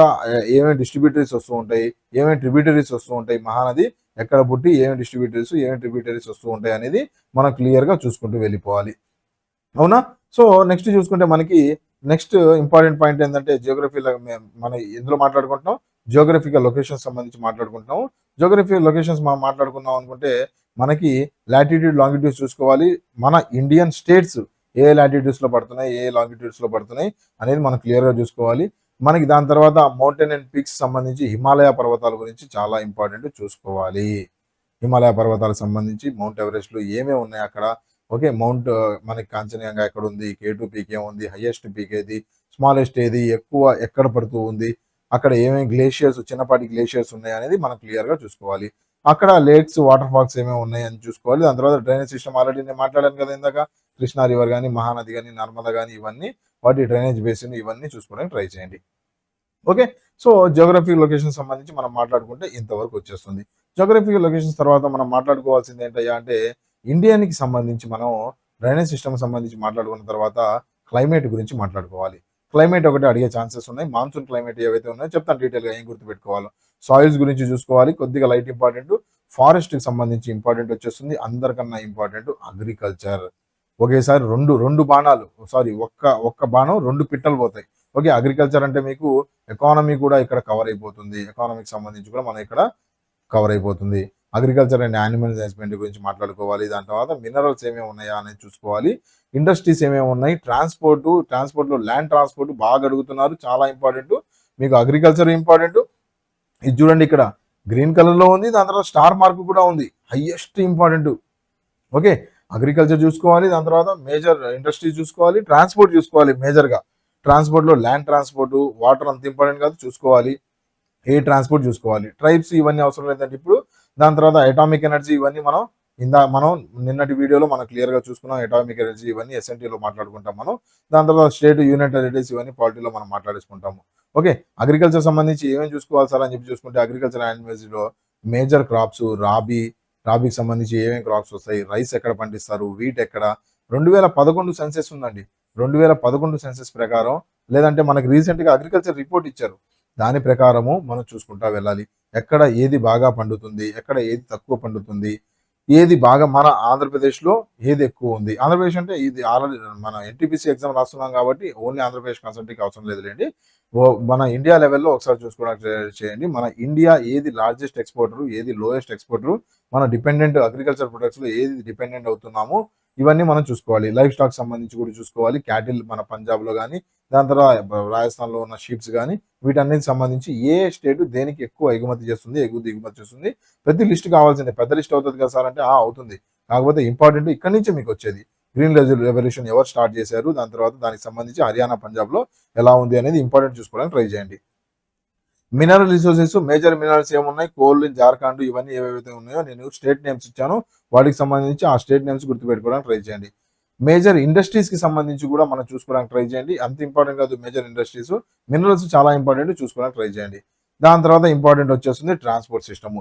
ఏమేమి డిస్ట్రిబ్యూటరీస్ వస్తూ ఉంటాయి, ఏమేమి ట్రిబ్యూటరీస్ వస్తూ ఉంటాయి, మహానది ఎక్కడ పుట్టి ఏమేమి డిస్ట్రిబ్యూటరీస్ ఏమేమి ట్రిబ్యూటరీస్ వస్తూ ఉంటాయి అనేది మనం క్లియర్ గా చూసుకుంటూ వెళ్ళిపోవాలి. అవునా? సో నెక్స్ట్ చూసుకుంటే మనకి నెక్స్ట్ ఇంపార్టెంట్ పాయింట్ ఏంటంటే జియోగ్రఫీ. మనం ఎందులో మాట్లాడుకుంటున్నాం? జియోగ్రఫికల్ లొకేషన్స్ సంబంధించి మాట్లాడుకుంటున్నాం. జియోగ్రఫికల్ లొకేషన్స్ మనం మాట్లాడుకున్నాం అనుకుంటే మనకి లాటిట్యూడ్ లాంగిట్యూడ్స్ చూసుకోవాలి. మన ఇండియన్ స్టేట్స్ ఏ లాటిట్యూడ్స్ లో పడుతున్నాయి, ఏ లాంగిట్యూడ్స్ లో పడుతున్నాయి అనేది మనం క్లియర్ గా చూసుకోవాలి. మనకి దాని తర్వాత మౌంటైన్ అండ్ పీక్స్ సంబంధించి హిమాలయ పర్వతాల గురించి చాలా ఇంపార్టెంట్ చూసుకోవాలి. హిమాలయ పర్వతాలకు సంబంధించి మౌంట్ ఎవరెస్ట్లు ఏమేమి ఉన్నాయి అక్కడ. ఓకే, మౌంట్ మనకి కాంచనజంగా ఎక్కడ ఉంది, K2 పీక్ ఏముంది, హైయెస్ట్ పీక్ ఏది, స్మాలెస్ట్ ఏది, ఎక్కువ ఎక్కడ పడుతూ ఉంది, అక్కడ ఏమేమి గ్లేషియర్స్, చిన్నపాటి గ్లేషియర్స్ ఉన్నాయి అనేది మనం క్లియర్ గా చూసుకోవాలి. అక్కడ లేక్స్, వాటర్ ఫాల్స్ ఏమేమి ఉన్నాయి అని చూసుకోవాలి. దాని తర్వాత డ్రైనేజ్ సిస్టమ్ ఆల్రెడీ నేను మాట్లాడాను కదా ఇందాక, కృష్ణా రివర్ కానీ, మహానది కానీ, నర్మదా కానీ, ఇవన్నీ వాటి డ్రైనేజ్ బేసిన్ ఇవన్నీ చూసుకోవడానికి ట్రై చేయండి. ఓకే, సో జియోగ్రఫికల్ లొకేషన్ సంబంధించి మనం మాట్లాడుకుంటే ఇంతవరకు వచ్చేస్తుంది. జియోగ్రఫికల్ లొకేషన్స్ తర్వాత మనం మాట్లాడుకోవాల్సింది ఏంటయ్యా అంటే ఇండియాకి సంబంధించి మనం డ్రైనేజ్ సిస్టమ్ సంబంధించి మాట్లాడుకున్న తర్వాత క్లైమేట్ గురించి మాట్లాడుకోవాలి. క్లైమేట్ ఒకటి అడిగే ఛాన్సెస్ ఉన్నాయి. మాన్సూన్ క్లైమేట్ ఏవైతే ఉన్నాయో చెప్తాను డీటెయిల్గా ఏం గుర్తుపెట్టుకోవాలో. సాయిల్స్ గురించి చూసుకోవాలి, కొద్దిగా లైట్ ఇంపార్టెంట్. ఫారెస్ట్కి సంబంధించి ఇంపార్టెంట్ వచ్చేస్తుంది. అందరికన్నా ఇంపార్టెంట్ అగ్రికల్చర్. ఒకేసారి రెండు బాణాలు, సారీ ఒక్క బాణం 2 పిట్టలు పోతాయి. ఓకే, అగ్రికల్చర్ అంటే మీకు ఎకానమీ కూడా ఇక్కడ కవర్ అయిపోతుంది. ఎకానమీకి సంబంధించి కూడా మనం ఇక్కడ కవర్ అయిపోతుంది. అగ్రికల్చర్ అండ్ యానిమల్ హస్బెండరీ గురించి మాట్లాడుకోవాలి. దాని తర్వాత మినరల్స్ ఏమేమి ఉన్నాయా అనేది చూసుకోవాలి. ఇండస్ట్రీస్ ఏమేమి ఉన్నాయి, ట్రాన్స్పోర్ట్లో ల్యాండ్ ట్రాన్స్పోర్ట్ బాగా అడుగుతున్నారు, చాలా ఇంపార్టెంట్. మీకు అగ్రికల్చర్ ఇంపార్టెంట్. ఇది చూడండి ఇక్కడ గ్రీన్ కలర్ లో ఉంది, దాని తర్వాత స్టార్ మార్క్ కూడా ఉంది, హైయెస్ట్ ఇంపార్టెంట్. ఓకే, అగ్రికల్చర్ చూసుకోవాలి, దాని తర్వాత మేజర్ ఇండస్ట్రీస్ చూసుకోవాలి, ట్రాన్స్పోర్ట్ చూసుకోవాలి. మేజర్గా ట్రాన్స్పోర్ట్లో ల్యాండ్ ట్రాన్స్పోర్ట్, వాటర్ అంత ఇంపార్టెంట్ కాదు చూసుకోవాలి. ఎయిర్ ట్రాన్స్పోర్ట్ చూసుకోవాలి. ట్రైబ్స్ ఇవన్నీ అవసరం లేదంటే ఇప్పుడు. దాని తర్వాత అటామిక్ ఎనర్జీ ఇవన్నీ మనం నిన్నటి వీడియోలో మనం క్లియర్గా చూసుకున్నాం. అటామిక్ ఎనర్జీ ఇవన్నీ ఎస్ఎన్టీలో మాట్లాడుకుంటాం మనం. దాని తర్వాత స్టేట్, యూనియన్ టెరిటరీస్ ఇవన్నీ పాలిటీలో మనం మాట్లాడేసుకుంటాము. ఓకే, అగ్రికల్చర్ సంబంధించి ఏమేమి చూసుకోవాలి సార్ అని చెప్పి చూసుకుంటే అగ్రికల్చర్ యానిమల్స్లో మేజర్ క్రాప్స్, రాబీకి సంబంధించి ఏమేమి క్రాప్స్ వస్తాయి, రైస్ ఎక్కడ పండిస్తారు, వీట్ ఎక్కడ. 2011 సెన్సెస్ ఉందండి. 2011 సెన్సెస్ ప్రకారం, లేదంటే మనకి రీసెంట్గా అగ్రికల్చర్ రిపోర్ట్ ఇచ్చారు, దాని ప్రకారము మనం చూసుకుంటా వెళ్ళాలి. ఎక్కడ ఏది బాగా పండుతుంది, ఎక్కడ ఏది తక్కువ పండుతుంది, ఏది బాగా మన ఆంధ్రప్రదేశ్లో ఏది ఎక్కువ ఉంది. ఆంధ్రప్రదేశ్ అంటే ఇది ఆల్రెడీ మన ఎన్టీపీసీ ఎగ్జామ్ రాస్తున్నాం కాబట్టి ఓన్లీ ఆంధ్రప్రదేశ్ కాన్సెప్ట్కి అవసరం లేదులేండి. మన ఇండియా లెవెల్లో ఒకసారి చూసుకోవడానికి చేయండి. మన ఇండియా ఏది లార్జెస్ట్ ఎక్స్పోర్టర్, ఏది లోయెస్ట్ ఎక్స్పోర్టర్, మన డిపెండెంట్ అగ్రికల్చర్ ప్రొడక్ట్స్లో ఏది డిపెండెంట్ అవుతున్నాము, ఇవన్నీ మనం చూసుకోవాలి. లైఫ్ స్టాక్ సంబంధించి కూడా చూసుకోవాలి. క్యాటిల్ మన పంజాబ్లో కానీ, దాని తర్వాత రాజస్థాన్లో ఉన్న షీప్స్ కానీ, వీటన్నిటికి సంబంధించి ఏ స్టేట్ దేనికి ఎక్కువ ఎగుమతి చేస్తుంది, దిగుమతి చేస్తుంది, ప్రతి లిస్ట్ కావాల్సిందే. పెద్ద లిస్ట్ అవుతుంది కదా సార్ అంటే అవుతుంది. కాకపోతే ఇంపార్టెంట్ ఇక్కడి నుంచి మీకు వచ్చేది గ్రీన్ రెవల్యూషన్ ఎవరు స్టార్ట్ చేశారు, దాని తర్వాత దానికి సంబంధించి హర్యానా, పంజాబ్లో ఎలా ఉంది అనేది ఇంపార్టెంట్ చూసుకోవడానికి ట్రై చేయండి. మినరల్ రిసోర్సెస్, మేజర్ మినరల్స్ ఏమున్నాయి, కోల్, జార్ఖండ్, ఇవన్నీ ఏవైతే ఉన్నాయో నేను స్టేట్ నేమ్స్ ఇచ్చాను, వాటికి సంబంధించి ఆ స్టేట్ నేమ్స్ గుర్తుపెట్టుకోవడానికి ట్రై చేయండి. మేజర్ ఇండస్ట్రీస్ కి సంబంధించి కూడా మనం చూసుకోవడానికి ట్రై చేయండి. అంత ఇంపార్టెంట్ కాదు మేజర్ ఇండస్ట్రీస్, మినరల్స్ చాలా ఇంపార్టెంట్, చూసుకోవడానికి ట్రై చేయండి. దాని తర్వాత ఇంపార్టెంట్ వచ్చేస్తుంది ట్రాన్స్పోర్ట్ సిస్టమ్.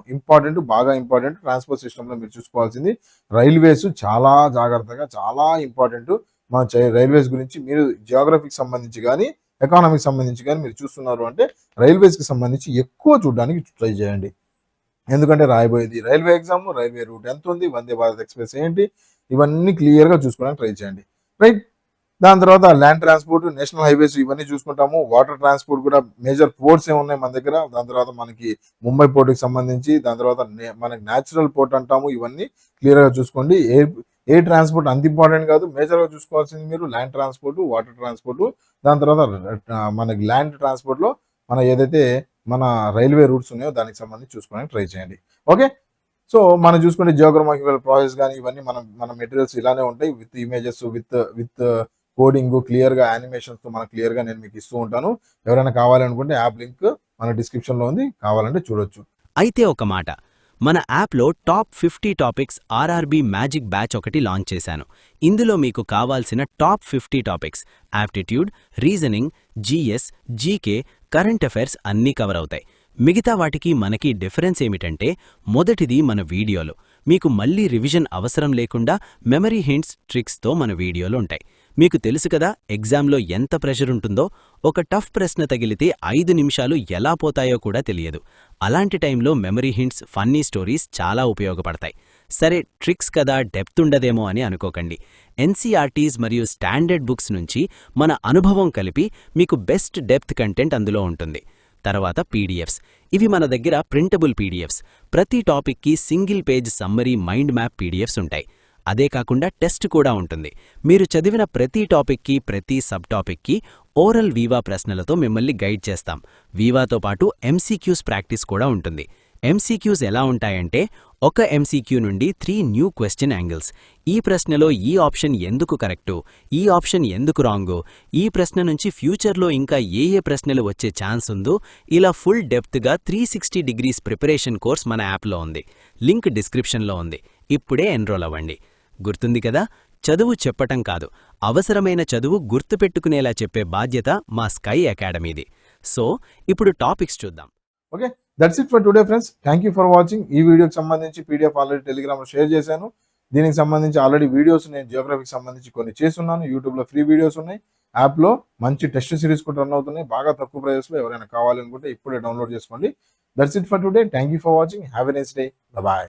బాగా ఇంపార్టెంట్ ట్రాన్స్పోర్ట్ సిస్టమ్ లో మీరు చూసుకోవాల్సింది రైల్వేస్. చాలా జాగ్రత్తగా, చాలా ఇంపార్టెంట్. మన రైల్వేస్ గురించి మీరు జియోగ్రఫీకి సంబంధించి కానీ, ఎకానమీకి సంబంధించి కానీ మీరు చూస్తున్నారు అంటే రైల్వేస్ కి సంబంధించి ఎక్కువ చూడడానికి ట్రై చేయండి. ఎందుకంటే రాయబోయేది రైల్వే ఎగ్జామ్, రైల్వే రూట్ ఎంత ఉంది, వందే భారత్ ఎక్స్ప్రెస్ ఏంటి, ఇవన్నీ క్లియర్గా చూసుకోవడానికి ట్రై చేయండి. రైట్. దాని తర్వాత ల్యాండ్ ట్రాన్స్పోర్ట్, నేషనల్ హైవేస్ ఇవన్నీ చూసుకుంటాము. వాటర్ ట్రాన్స్పోర్ట్ కూడా మేజర్ పోర్ట్స్ ఏమున్నాయి మన దగ్గర, దాని తర్వాత మనకి ముంబై పోర్ట్కి సంబంధించి, దాని తర్వాత మనకి న్యాచురల్ పోర్ట్ అంటాము, ఇవన్నీ క్లియర్గా చూసుకోండి. ఏ ట్రాన్స్పోర్ట్ అంత ఇంపార్టెంట్ కాదు, మేజర్గా చూసుకోవాల్సింది మీరు ల్యాండ్ ట్రాన్స్పోర్ట్, వాటర్ ట్రాన్స్పోర్ట్, దాని తర్వాత మనకి ల్యాండ్ ట్రాన్స్పోర్ట్లో మన ఏదైతే మన రైల్వే రూట్స్ ఉన్నాయో దానికి సంబంధించి చూసుకోవడానికి ట్రై చేయండి. ఓకే. సో మనం చూసుకుంటే జియోగ్రఫికల్ ప్రాసెస్ కానీ ఇవన్నీ మన మెటీరియల్స్ ఇలానే ఉంటాయి, విత్ ఇమేజెస్, విత్ కోడింగ్, క్లియర్గా యానిమేషన్స్తో మనకు క్లియర్గా నేను మీకు ఇస్తూ ఉంటాను. ఎవరైనా కావాలనుకుంటే యాప్ లింక్ మన డిస్క్రిప్షన్లో ఉంది, కావాలంటే చూడొచ్చు. అయితే ఒక మాట, మన యాప్లో top 50 topics RRB magic batch ఒకటి లాంచ్ చేశాను. ఇందులో మీకు కావాల్సిన top 50 topics aptitude, reasoning, GS, GK, current affairs అన్నీ కవర్ అవుతాయి. మిగతా వాటికి మనకి డిఫరెన్స్ ఏమిటంటే, మొదటిది మన వీడియోలు. మీకు మళ్ళీ రివిజన్ అవసరం లేకుండా మెమరీ హింట్స్, ట్రిక్స్తో మన వీడియోలు ఉంటాయి. మీకు తెలుసు కదా ఎగ్జామ్లో ఎంత ప్రెషర్ ఉంటుందో. ఒక టఫ్ ప్రశ్న తగిలితే 5 నిమిషాలు ఎలా పోతాయో కూడా తెలియదు. అలాంటి టైంలో మెమరీ హింట్స్, ఫన్నీ స్టోరీస్ చాలా ఉపయోగపడతాయి. సరే, ట్రిక్స్ కదా, డెప్త్ ఉండదేమో అని అనుకోకండి. ఎన్సీఆర్టీస్ మరియు స్టాండర్డ్ బుక్స్ నుంచి మన అనుభవం కలిపి మీకు బెస్ట్ డెప్త్ కంటెంట్ అందులో ఉంటుంది. తర్వాత పీడిఎఫ్స్. ఇవి మన దగ్గర ప్రింటబుల్ పీడిఎఫ్స్. ప్రతి టాపిక్కి single page summary, mind map PDFs ఉంటాయి. అదే కాకుండా టెస్ట్ కూడా ఉంటుంది. మీరు చదివిన ప్రతి టాపిక్కి, ప్రతి సబ్ టాపిక్కి ఓరల్ వీవా ప్రశ్నలతో మిమ్మల్ని గైడ్ చేస్తాం. వీవాతో పాటు ఎంసీక్యూస్ ప్రాక్టీస్ కూడా ఉంటుంది. ఎంసీక్యూస్ ఎలా ఉంటాయంటే, ఒక ఎంసీక్యూ నుండి 3 న్యూ క్వశ్చన్ యాంగిల్స్. ఈ ప్రశ్నలో ఈ ఆప్షన్ ఎందుకు కరెక్టు, ఈ ఆప్షన్ ఎందుకు రాంగు, ఈ ప్రశ్న నుంచి ఫ్యూచర్లో ఇంకా ఏ ప్రశ్నలు వచ్చే ఛాన్స్ ఉందో, ఇలా ఫుల్ డెప్త్గా 360 డిగ్రీస్ ప్రిపరేషన్ కోర్స్ మన యాప్లో ఉంది. లింక్ డిస్క్రిప్షన్లో ఉంది. ఇప్పుడే ఎన్రోల్ అవ్వండి. గుర్తుంది కదా, చదువు చెప్పటం కాదు, అవసరమైన చదువు గుర్తుపెట్టుకునేలా చెప్పే బాధ్యత మా స్కై అకాడమీది. సో ఇప్పుడు టాపిక్స్ చూద్దాం. Okay, that's it for today friends. Thank you for watching. ఈ వీడియోకి సంబంధించి పీడిఎఫ్ ఆల్రెడీ టెలిగ్రామ్లో షేర్ చేశాను. దీనికి సంబంధించి ఆల్రెడీ వీడియోస్ నేను జియోగ్రఫీకి సంబంధించి కొన్ని చేస్తున్నాను. యూట్యూబ్లో ఫ్రీ వీడియోస్ ఉన్నాయి. యాప్లో మంచి టెస్ట్ సిరీస్ కూడా రన్ అవుతున్నాయి, బాగా తక్కువ ప్రైస్లో. ఎవరైనా కావాలనుకుంటే ఇప్పుడే డౌన్లోడ్ చేసుకోండి. That's it for today. Thank you for watching. Have a nice day. Bye.